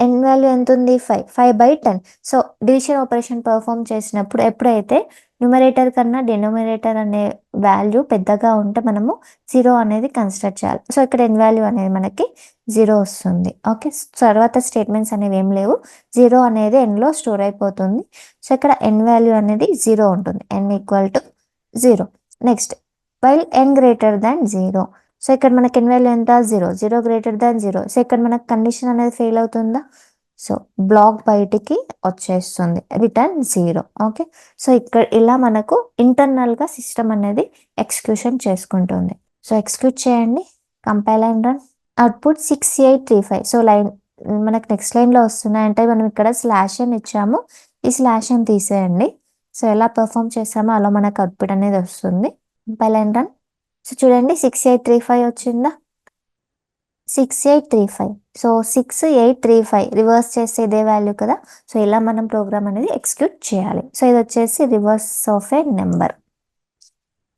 n value ఎంత ఉంది? 5/10. సో డివిజన్ ఆపరేషన్ పర్ఫామ్ చేసినప్పుడు ఎప్పుడైతే న్యూమరేటర్ కన్నా డినోమినేటర్ అనే వాల్యూ పెద్దగా ఉంటే మనము 0 అనేది కన్సిడర్ చేయాలి. సో ఇక్కడ n వాల్యూ అనేది మనకి 0 వస్తుంది. ఓకే. తర్వాత స్టేట్మెంట్స్ అనేవి ఏం లేవు. 0 అనేది nలో స్టోర్ అయిపోతుంది. సో ఇక్కడ n వాల్యూ అనేది 0 ఉంటుంది. n=0. Next while n greater than 0. So ఇక్కడ మనకి n వాల్యూ ఎంత? 0 గ్రేటర్ దాన్ 0. సో ఇక్కడ మనకు కండిషన్ అనేది ఫెయిల్ అవుతుందా. సో బ్లాక్ బయటికి వచ్చేస్తుంది, రిటర్న్ 0. ఓకే. సో ఇక్కడ ఇలా మనకు ఇంటర్నల్గా సిస్టమ్ అనేది ఎగ్జిక్యూషన్ చేసుకుంటుంది. సో ఎగ్జిక్యూట్ చేయండి, compile and run. Output 6835. So మనకు నెక్స్ట్ లైన్లో వస్తున్నాయంటే మనం ఇక్కడ /n ఇచ్చాము, ఈ /n తీసేయండి. సో ఎలా పర్ఫామ్ చేసామో అలా మనకు అవుట్పుట్ అనేది వస్తుంది. Compile and run. సో చూడండి, 6835 వచ్చిందా. 6835. సో 6835 రివర్స్ చేస్తే ఇదే వాల్యూ కదా. సో ఇలా మనం ప్రోగ్రామ్ అనేది ఎగ్జిక్యూట్ చేయాలి. సో ఇది వచ్చేసి రివర్స్ ఆఫ్ ఏ నెంబర్,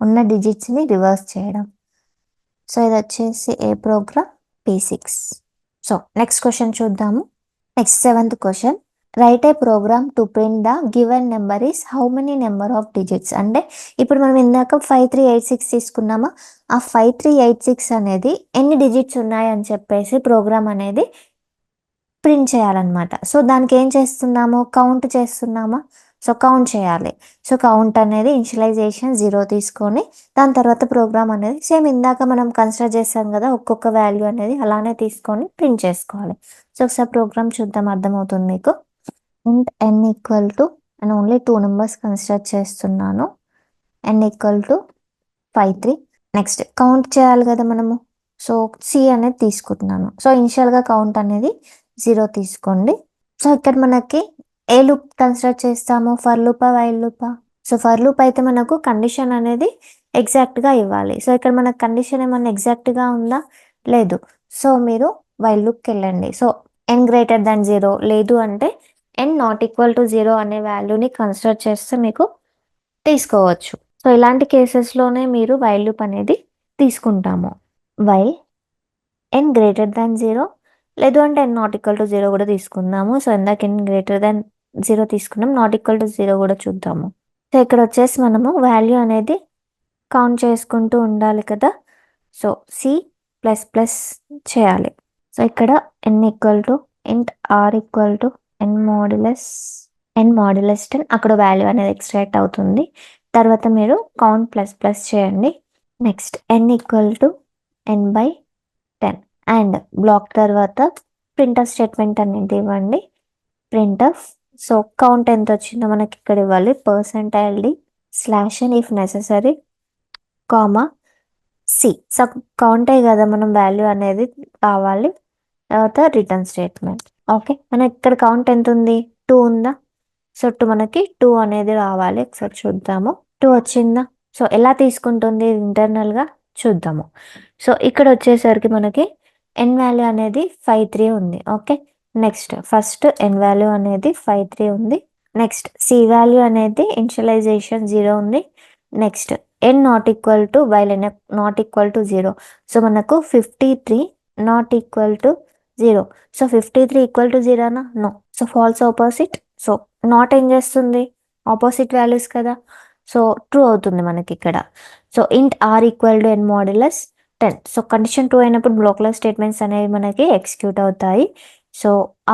ఉన్న డిజిట్స్ని రివర్స్ చేయడం. సో ఇది వచ్చేసి ఏ program? P6. So next question చూద్దాము. Next 7th question, write a program to print the given number is how many number of digits. అంటే ఇప్పుడు మనం ఇందాక 5386 తీసుకున్నామా, ఆ 5386 అనేది ఎన్ని డిజిట్స్ ఉన్నాయని చెప్పేసి ప్రోగ్రామ్ అనేది ప్రింట్ చేయాలన్నమాట. సో దానికి ఏం చేస్తున్నాము, కౌంట్ చేస్తున్నామా, సో కౌంట్ చేయాలి. సో కౌంట్ అనేది ఇనిషియలైజేషన్ 0 తీసుకొని దాని తర్వాత ప్రోగ్రామ్ అనేది సేమ్ ఇందాక మనం కన్సిడర్ చేసాం కదా, ఒక్కొక్క వాల్యూ అనేది అలానే తీసుకొని ప్రింట్ చేసుకోవాలి. సో ఒకసారి ప్రోగ్రామ్ చూద్దాం, అర్థమవుతుంది మీకు. ఇంట్ n equal to, and only 2 numbers consider చేస్తున్నాను. n equal to 53. Next count చేయాలి కదా మనము, సో సి అనేది తీసుకుంటున్నాను. సో ఇనిషియల్గా కౌంట్ అనేది 0 తీసుకోండి. సో ఇక్కడ మనకి ఏ లూప్ కన్సిడర్ చేస్తాము, ఫర్ లూపా వైల్ లూపా. సో ఫర్ లూప్ అయితే మనకు కండిషన్ అనేది ఎగ్జాక్ట్గా ఇవ్వాలి. సో ఇక్కడ మనకు కండిషన్ ఏమన్నా ఎగ్జాక్ట్గా ఉందా, లేదు. సో మీరు వైల్ లూప్కి వెళ్ళండి. సో n గ్రేటర్ దాన్ 0, లేదు అంటే n నాట్ ఈక్వల్ టు 0 అనే వాల్యూని కన్సిడర్ చేస్తే మీకు తీసుకోవచ్చు. సో ఇలాంటి కేసెస్లోనే మీరు వైల్ లూప్ అనేది తీసుకుంటాము. వైల్ n గ్రేటర్ దాన్ 0, లేదు అంటే n నాట్ ఈక్వల్ టు 0 కూడా తీసుకుందాము. సో ఇందాక n గ్రేటర్ దాన్ 0 తీసుకున్నాం, నాట్ ఈక్వల్ టు 0 కూడా చూద్దాము. సో ఇక్కడ వచ్చేసి మనము వాల్యూ అనేది కౌంట్ చేసుకుంటూ ఉండాలి కదా. సో సి ప్లస్ ప్లస్ చేయాలి. సో ఇక్కడ n equal to int are equal to n modulus 10, అక్కడ వాల్యూ అనేది ఎక్స్ట్రాక్ట్ అవుతుంది. తర్వాత మీరు కౌంట్ ప్లస్ ప్లస్ చేయండి. Next n equal to n/10 and block తర్వాత ప్రింట్ఎఫ్ స్టేట్మెంట్ అనేది ఇవ్వండి. ప్రింట్ఎఫ్, సో కౌంట్ ఎంత వచ్చిందో మనకి ఇక్కడ ఇవ్వాలి. %d/n if necessary, comma C. So కౌంటే కదా మనం వాల్యూ అనేది కావాలి. తర్వాత రిటర్న్ స్టేట్మెంట్. ఓకే, మనకి ఇక్కడ కౌంట్ ఎంత ఉంది, 2 ఉందా. సో 2 మనకి 2 అనేది రావాలి. ఒకసారి చూద్దాము, 2 వచ్చిందా. సో ఎలా తీసుకుంటుంది ఇంటర్నల్గా చూద్దాము. సో ఇక్కడ వచ్చేసరికి మనకి n వాల్యూ అనేది 53 ఉంది. Okay, next first n value అనేది 53 ఉంది. నెక్స్ట్ సి వాల్యూ అనేది ఇనిషియలైజేషన్ 0 ఉంది. Next n not equal to while n not equal to 0. So మనకు 53 not equal to 0. So 53 equal to 0నా, no. So false opposite. So not ఏం చేస్తుంది, opposite values కదా. So true అవుతుంది మనకి ఇక్కడ. So int are equal to n modulus 10. So condition 2 అయినప్పుడు బ్లాక్లెస్ statements అనేవి మనకి ఎగ్జిక్యూట్ అవుతాయి. So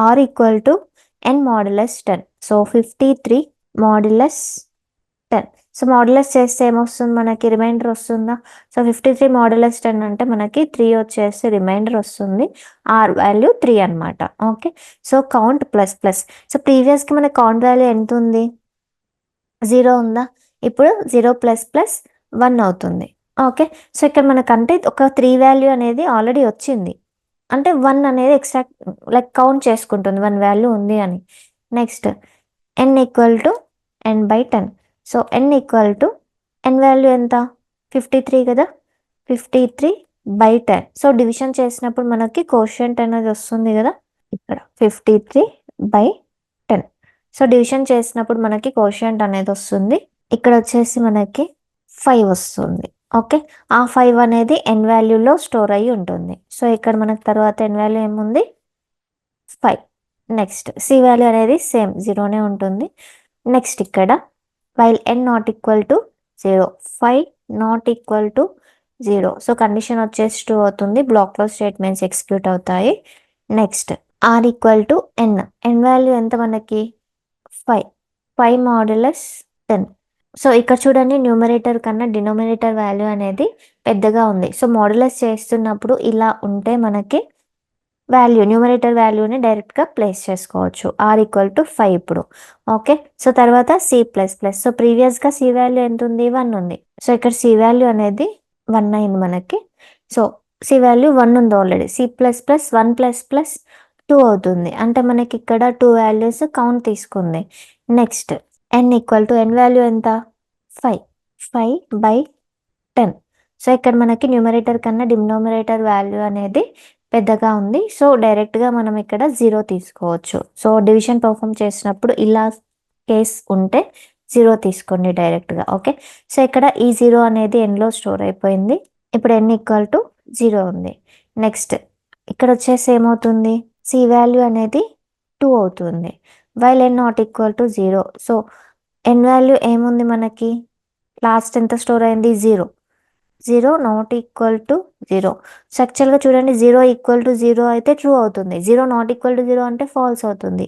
r equal to n modulus 10. So 53 modulus 10. So modulus చేస్తే ఏమొస్తుంది మనకి, రిమైండర్ వస్తుందా. సో 53 మోడ్యులస్ 10 అంటే మనకి 3 వచ్చేసి రిమైండర్ వస్తుంది. ఆర్ వాల్యూ 3 అనమాట. Okay, so count plus plus. So ప్రీవియస్కి మన కౌంట్ వాల్యూ ఎంత ఉంది, 0 ఉందా. ఇప్పుడు 0 ప్లస్ ప్లస్ 1 అవుతుంది. ఓకే, సో ఇక్కడ మనకంటే ఒక 3 వాల్యూ అనేది ఆల్రెడీ వచ్చింది, అంటే 1 అనేది ఎక్స్ట్రా లైక్ కౌంట్ చేసుకుంటుంది 1 వాల్యూ ఉంది అని. Next n equal to n/10. So n equal to n value ఎంత, 53 కదా, 53/10. సో డివిజన్ చేసినప్పుడు మనకి కోషియంట్ అనేది వస్తుంది కదా, ఇక్కడ 53/10. సో డివిజన్ చేసినప్పుడు మనకి కోషియంట్ అనేది వస్తుంది. ఇక్కడ వచ్చేసి మనకి 5 వస్తుంది. ఓకే, ఆ 5 అనేది n వాల్యూలో స్టోర్ అయ్యి ఉంటుంది. సో ఇక్కడ మనకు తర్వాత n వాల్యూ ఏముంది, 5. నెక్స్ట్ సి వాల్యూ అనేది సేమ్ 0నే ఉంటుంది. నెక్స్ట్ ఇక్కడ while n not equal to 0, 5 not equal to 0. So condition వచ్చేసి 2 అవుతుంది. బ్లాక్లో స్టేట్మెంట్స్ ఎగ్జిక్యూట్ అవుతాయి. Next r equal to n value ఎంత మనకి, 5 మోడ్యులస్ 10. సో ఇక్కడ చూడండి, న్యూమరేటర్ కన్నా డినోమినేటర్ వాల్యూ అనేది పెద్దగా ఉంది. సో మోడ్యులస్ చేస్తున్నప్పుడు ఇలా ఉంటే మనకి వాల్యూ, న్యూమరేటర్ వాల్యూని డైరెక్ట్గా ప్లేస్ చేసుకోవచ్చు. ఆర్ ఈక్వల్ టు 5 ఇప్పుడు. ఓకే, సో తర్వాత సి ప్లస్ ప్లస్. సో ప్రీవియస్గా సి వాల్యూ ఎంత ఉంది, 1 ఉంది. సో ఇక్కడ సి వాల్యూ అనేది 1 అయింది మనకి. సో సి వాల్యూ 1 ఉంది already. C plus plus 1 plus plus 2 అవుతుంది, అంటే మనకి ఇక్కడ 2 వాల్యూస్ కౌంట్ తీసుకుంది. Next n equal to n value ఎంత, 5/10. సో ఇక్కడ మనకి న్యూమరేటర్ కన్నా డినోమినేటర్ వాల్యూ అనేది పెద్దగా ఉంది. సో డైరెక్ట్గా మనం ఇక్కడ 0 తీసుకోవచ్చు. సో డివిజన్ పర్ఫామ్ చేసినప్పుడు ఇలా కేస్ ఉంటే 0 తీసుకోండి డైరెక్ట్గా. ఓకే, సో ఇక్కడ ఈ 0 అనేది nలో స్టోర్ అయిపోయింది. ఇప్పుడు n ఈక్వల్ టు 0 ఉంది. నెక్స్ట్ ఇక్కడ వచ్చేసి ఏమవుతుంది, సి వాల్యూ అనేది 2 అవుతుంది. While n not equal to 0. So n value ఏముంది మనకి, లాస్ట్ ఎంత స్టోర్ అయింది, 0 నాట్ ఈక్వల్ టు 0. సో యాక్చువల్గా చూడండి, 0 ఈక్వల్ టు 0 అయితే ట్రూ అవుతుంది, 0 నాట్ ఈక్వల్ టు 0 అంటే ఫాల్స్ అవుతుంది.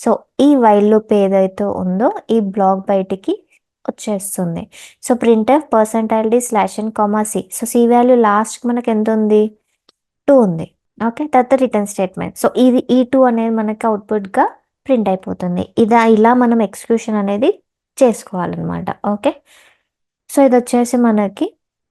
సో ఈ వైల్ లూప్ ఏదైతే ఉందో ఈ బ్లాక్ బయటికి వచ్చేస్తుంది. So printf %d/n, so c value last మనకి ఎంత ఉంది, 2 ఉంది. ఓకే, తర్వాత రిటర్న్ స్టేట్మెంట్. సో ఇది ఈ 2 అనేది మనకి అవుట్పుట్గా ప్రింట్ అయిపోతుంది. ఇలా మనం ఎక్స్క్యూషన్ అనేది చేసుకోవాలన్నమాట. ఓకే, సో ఇది వచ్చేసి మనకి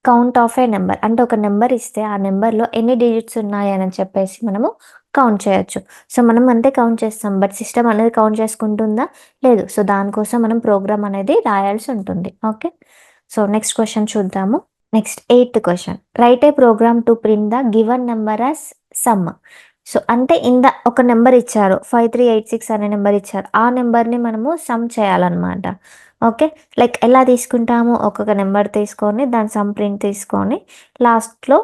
కౌంట్ ఆఫ్ ఏ నెంబర్, అంటే ఒక నెంబర్ ఇస్తే ఆ నెంబర్లో ఎన్ని డిజిట్స్ ఉన్నాయి అని చెప్పేసి మనము కౌంట్ చేయొచ్చు. సో మనం అంతే కౌంట్ చేస్తాం, బట్ సిస్టమ్ అనేది కౌంట్ చేసుకుంటుందా, లేదు. సో దానికోసం మనం ప్రోగ్రామ్ అనేది రాయాల్సి ఉంటుంది. ఓకే, సో నెక్స్ట్ క్వశ్చన్ చూద్దాము. Next 8th question, write a program to print the given number as sum. So అంటే ఒక నెంబర్ ఇచ్చారు, 5386 అనే నెంబర్ ఇచ్చారు, ఆ నెంబర్ని మనము సమ్ చేయాలన్నమాట. ఓకే, లైక్ ఎలా తీసుకుంటాము, ఒక్కొక్క నెంబర్ తీసుకొని దాని సమ్ ప్రింట్ తీసుకొని లాస్ట్లో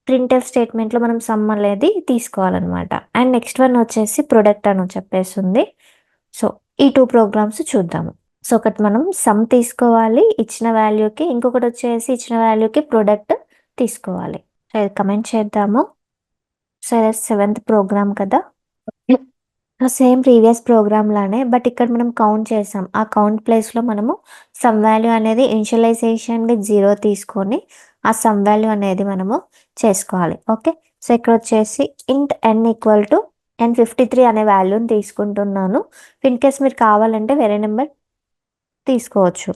ప్రింట్ఎఫ్ స్టేట్మెంట్లో మనం సమ్ అనేది తీసుకోవాలన్నమాట. అండ్ నెక్స్ట్ వన్ వచ్చేసి ప్రొడక్ట్ అని చెప్పేస్తుంది. సో ఈ 2 ప్రోగ్రామ్స్ చూద్దాము. సో ఒకటి మనం సమ్ తీసుకోవాలి ఇచ్చిన వాల్యూకి, ఇంకొకటి వచ్చేసి ఇచ్చిన వాల్యూకి ప్రొడక్ట్ తీసుకోవాలి. సో ఇది కమెంట్ చేద్దాము. సో ఇది 7th ప్రోగ్రామ్ కదా, సేమ్ ప్రీవియస్ ప్రోగ్రామ్ లానే, బట్ ఇక్కడ మనం కౌంట్ చేసాం. ఆ కౌంట్ ప్లేస్లో మనము సమ్ వాల్యూ అనేది ఇనిషియలైజేషన్ విత్ 0 తీసుకొని ఆ సమ్ వాల్యూ అనేది మనము చేసుకోవాలి. ఓకే, సో ఇక్కడ వచ్చేసి ఇంట్ n ఈక్వల్ టు n53 అనే వాల్యూని తీసుకుంటున్నాను. ఇన్ కేస్ మీరు కావాలంటే వేరే నెంబర్ తీసుకోవచ్చు.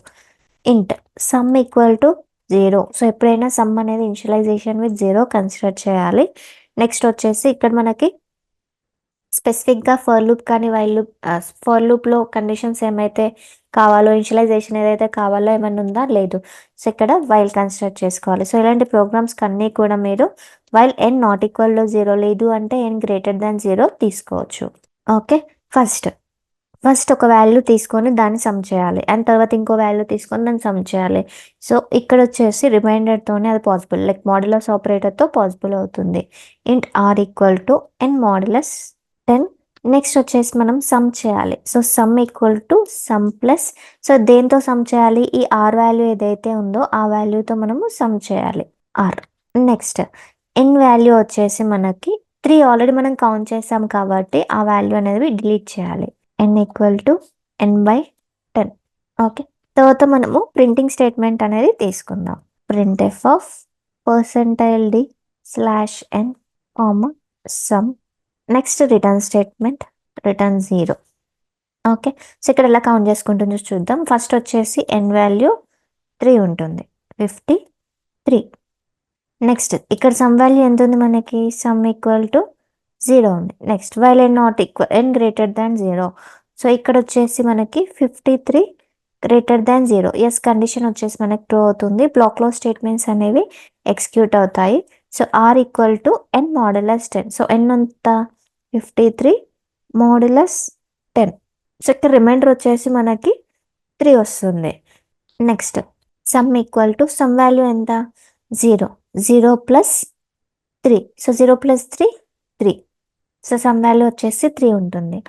ఇంట్ సమ్ ఈక్వల్ టు 0. సో ఎప్పుడైనా సమ్ అనేది ఇనిషియలైజేషన్ విత్ 0 కన్సిడర్ చేయాలి. నెక్స్ట్ వచ్చేసి ఇక్కడ మనకి స్పెసిఫిక్గా ఫర్ లూప్ కానీ ఫర్ లూప్లో కండిషన్స్ ఏమైతే కావాలో, ఇనిషియలైజేషన్ ఏదైతే కావాలో ఏమైనా ఉందా, లేదు. సో ఇక్కడ వైల్ కన్సిడర్ చేసుకోవాలి. సో ఇలాంటి ప్రోగ్రామ్స్ అన్నీ కూడా మీరు while n not equal to 0 లేదు అంటే n గ్రేటర్ దాన్ 0 తీసుకోవచ్చు. ఓకే, ఫస్ట్ ఒక వాల్యూ తీసుకొని దాన్ని సమ్ చేయాలి, అండ్ తర్వాత ఇంకో వాల్యూ తీసుకొని దాన్ని సమ్ చేయాలి. సో ఇక్కడ వచ్చేసి రిమైండర్తోనే అది పాసిబుల్, లైక్ మాడ్యులస్ ఆపరేటర్తో పాసిబుల్ అవుతుంది. ఇంట్ r equal to n modulus 10. Next వచ్చేసి మనం సమ్ చేయాలి. So sum equal to sum plus, so దేంతో సమ్ చేయాలి, ఈ ఆర్ వాల్యూ ఏదైతే ఉందో ఆ వాల్యూతో మనము సమ్ చేయాలి, ఆర్. నెక్స్ట్ n వాల్యూ వచ్చేసి మనకి 3 ఆల్రెడీ మనం కౌంట్ చేసాం కాబట్టి ఆ వాల్యూ అనేది డిలీట్ చేయాలి. n equal to n/10. Okay, తర్వాత మనము ప్రింటింగ్ స్టేట్మెంట్ అనేది తీసుకుందాం. Printf of %d/n, some. Next return statement, return 0. Okay, so ఇక్కడ ఎలా కౌంట్ చేసుకుంటుందో చూద్దాం. ఫస్ట్ వచ్చేసి n వాల్యూ 3 ఉంటుంది, 53. నెక్స్ట్ ఇక్కడ సమ్ వాల్యూ ఎంత ఉంది మనకి, సమ్ ఈక్వల్ టు 0 ఉంది. Next while n not equal n greater than 0. So ఇక్కడ వచ్చేసి మనకి 53 గ్రేటర్ దాన్ 0. ఎస్, కండిషన్ వచ్చేసి మనకి ట్రూ అవుతుంది. బ్లాక్లో స్టేట్మెంట్స్ అనేవి ఎగ్జిక్యూట్ అవుతాయి. So r equal to n modulus 10. So n అంత 53 మాడ్యులస్ 10. సో ఇక్కడ రిమైండర్ వచ్చేసి మనకి 3 వస్తుంది. Next sum equal to sum value ఎంత, 0 plus 3. So 0 plus 3 3. So some value వచ్చేసి 3 ఉంటుంది.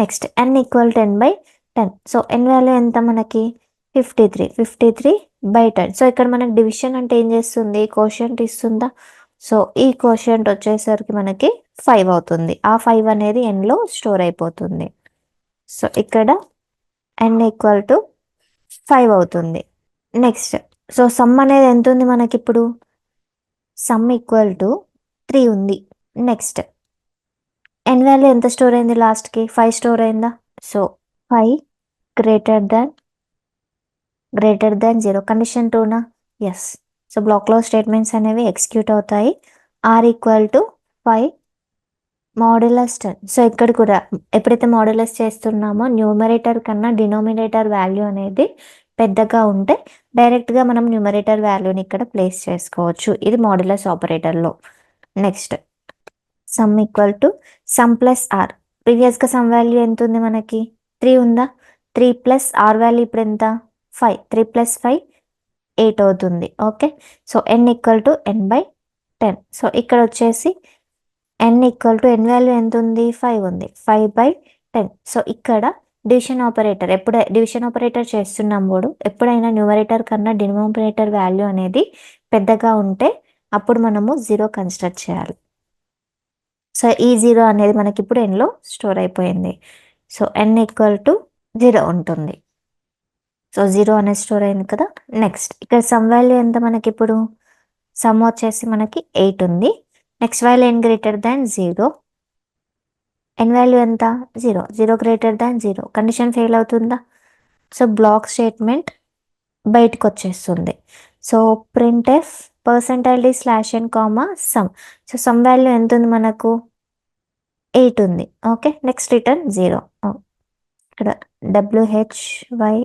Next n equal to n/10. So n value ఎంత మనకి, 53/10. సో ఇక్కడ మనకి డివిజన్ అంటే ఏం చేస్తుంది, కోషియంట్ ఇస్తుందా. సో ఈ కోషియంట్ వచ్చేసరికి మనకి 5 అవుతుంది. ఆ 5 అనేది nలో స్టోర్ అయిపోతుంది. సో ఇక్కడ n ఈక్వల్ టు 5 అవుతుంది. నెక్స్ట్ సో సమ్ అనేది ఎంత ఉంది మనకి, ఇప్పుడు సమ్ ఈక్వల్ టు 3 ఉంది. నెక్స్ట్ n వాల్యూ ఎంత స్టోర్ అయింది, లాస్ట్కి 5 స్టోర్ అయిందా. So 5 greater than 0. కండిషన్ 2నా, ఎస్. సో బ్లాక్లో స్టేట్మెంట్స్ అనేవి ఎగ్జిక్యూట్ అవుతాయి. R equal to 5 modulus 10. So ఇక్కడ కూడా ఎప్పుడైతే మాడ్యులస్ చేస్తున్నామో న్యూమరేటర్ కన్నా డినోమినేటర్ వాల్యూ అనేది పెద్దగా ఉంటే డైరెక్ట్గా మనం న్యూమరేటర్ వాల్యూని ఇక్కడ ప్లేస్ చేసుకోవచ్చు. ఇది మాడ్యులస్ ఆపరేటర్లో. Next sum equal to sum plus r. ప్రీవియస్గా సమ్ వాల్యూ ఎంత ఉంది మనకి, 3 ఉందా. 3 ప్లస్ ఆర్ వాల్యూ ఇప్పుడు ఎంత, 5. 3 ప్లస్ 5 8 అవుతుంది. Okay, so n equal to n/10. So ఇక్కడ వచ్చేసి n equal to n value ఎంత ఉంది 5 ఉంది 5/10. సో ఇక్కడ డివిజన్ ఆపరేటర్ డివిజన్ ఆపరేటర్ చేస్తున్నప్పుడు ఎప్పుడైనా న్యూమరేటర్ కన్నా డినామినేటర్ వాల్యూ అనేది పెద్దగా ఉంటే అప్పుడు మనము 0 కన్సిడర్ చేయాలి. సో ఈ 0 అనేది మనకి ఇప్పుడు ఎన్లో స్టోర్ అయిపోయింది. సో n ఈక్వల్ టు 0 ఉంటుంది. సో 0 అనేది స్టోర్ అయింది కదా. నెక్స్ట్ ఇక్కడ సమ్ వాల్యూ ఎంత మనకి ఇప్పుడు సమ్ వచ్చేసి మనకి 8 ఉంది. Next value n greater than 0. n value ఎంత 0 గ్రేటర్ దాన్ 0 కండిషన్ ఫెయిల్ అవుతుందా. సో బ్లాక్ స్టేట్మెంట్ బయటకు వచ్చేస్తుంది. So printf %d/n comma some. So some value ఎంత ఉంది మనకు 8 ఉంది. Okay next return 0. ఇక్కడ WHY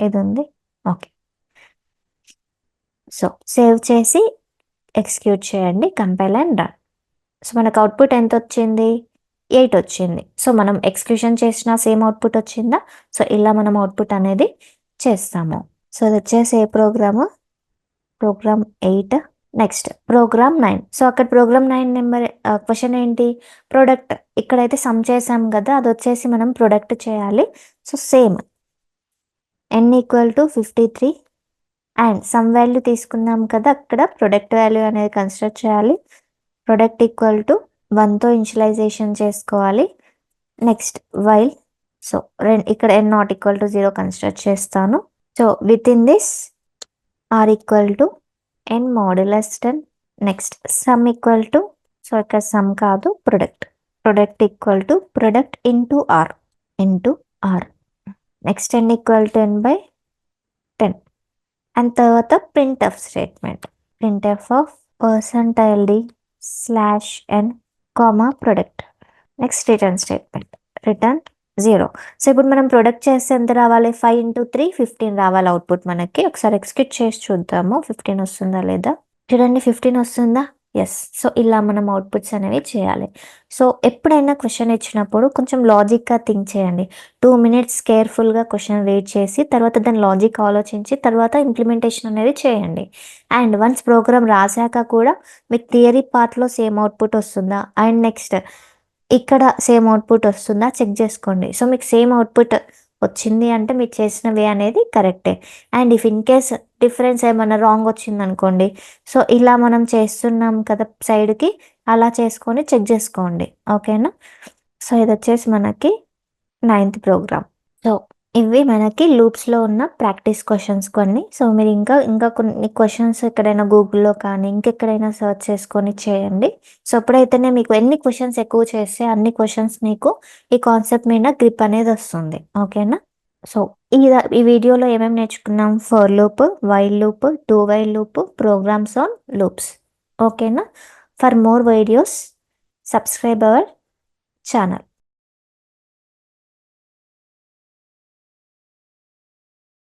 ఇది ఉంది. ఓకే సో సేవ్ చేసి ఎగ్జిక్యూట్ చేయండి, కంపైల్ అండ్ రన్. సో మనకు అవుట్పుట్ ఎంత వచ్చింది 8 వచ్చింది. సో మనం ఎగ్జిక్యూషన్ చేసిన సేమ్ అవుట్పుట్ వచ్చిందా. సో ఇలా మనం అవుట్పుట్ అనేది చేస్తాము. సో అది వచ్చేసి ఏ ప్రోగ్రామ్ 8. Next program 9. సో అక్కడ ప్రోగ్రామ్ 9 నెంబర్ క్వశ్చన్ ఏంటి ప్రొడక్ట్. ఇక్కడైతే సమ్ చేసాం కదా, అది వచ్చేసి మనం ప్రొడక్ట్ చేయాలి. So same n equal to 53 and sum value తీసుకున్నాం కదా, అక్కడ ప్రొడక్ట్ వాల్యూ అనేది కన్సిడర్ చేయాలి. ప్రొడక్ట్ ఈక్వల్ టు 1తో ఇనిషియలైజేషన్ చేసుకోవాలి. Next while. సో ఇక్కడ n not equal to 0 consider చేస్తాను. So within this r equal to n modulus 10. Next sum equal to, so ఇక్కడ సమ్ కాదు product equal to product into r. Next n equal to n/10 and తర్వాత printf statement. Printf of %d/n comma product. Next return statement return 0. So ఇప్పుడు మనం product చేస్తే ఎంత రావాలి 5 × 3 15 రావాలి output మనకి. ఒకసారి ఎగ్జిక్యూట్ చేసి చూద్దాము 15 వస్తుందా లేదా. చూడండి 15 వస్తుందా. ఎస్. సో ఇలా మనం అవుట్పుట్స్ అనేవి చేయాలి. సో ఎప్పుడైనా క్వశ్చన్ ఇచ్చినప్పుడు కొంచెం లాజిక్గా థింక్ చేయండి. 2 మినిట్స్ కేర్ఫుల్గా క్వశ్చన్ రీడ్ చేసి తర్వాత దాని లాజిక్ ఆలోచించి తర్వాత ఇంప్లిమెంటేషన్ అనేది చేయండి. అండ్ వన్స్ ప్రోగ్రామ్ రాశాక కూడా మీకు థియరీ పార్ట్లో సేమ్ అవుట్పుట్ వస్తుందా అండ్ నెక్స్ట్ ఇక్కడ సేమ్ అవుట్పుట్ వస్తుందా చెక్ చేసుకోండి. సో మీకు సేమ్ అవుట్పుట్ వచ్చింది అంటే మీరు చేసిన వే అనేది కరెక్టే. And if in case difference ఏమన్నా రాంగ్ వచ్చింది అనుకోండి, సో ఇలా మనం చేస్తున్నాం కదా సైడ్కి, అలా చేసుకొని చెక్ చేసుకోండి. ఓకేనా. సో ఇది వచ్చేసి మనకి 9th ప్రోగ్రామ్. సో ఇవి మనకి లూప్స్లో ఉన్న ప్రాక్టీస్ క్వశ్చన్స్ కొన్ని. సో మీరు ఇంకా కొన్ని క్వశ్చన్స్ ఎక్కడైనా గూగుల్లో కానీ ఇంకెక్కడైనా సర్చ్ చేసుకొని చేయండి. సో ఎప్పుడైతేనే మీకు ఎన్ని క్వశ్చన్స్ ఎక్కువ చేస్తే అన్ని క్వశ్చన్స్ మీకు ఈ కాన్సెప్ట్ మీద గ్రిప్ అనేది వస్తుంది. ఓకేనా. సో ఈ వీడియోలో ఏమేమి నేర్చుకున్నాం for loop, while loop, do while loop, programs on loops. ఓకేనా. For more videos subscribe our channel.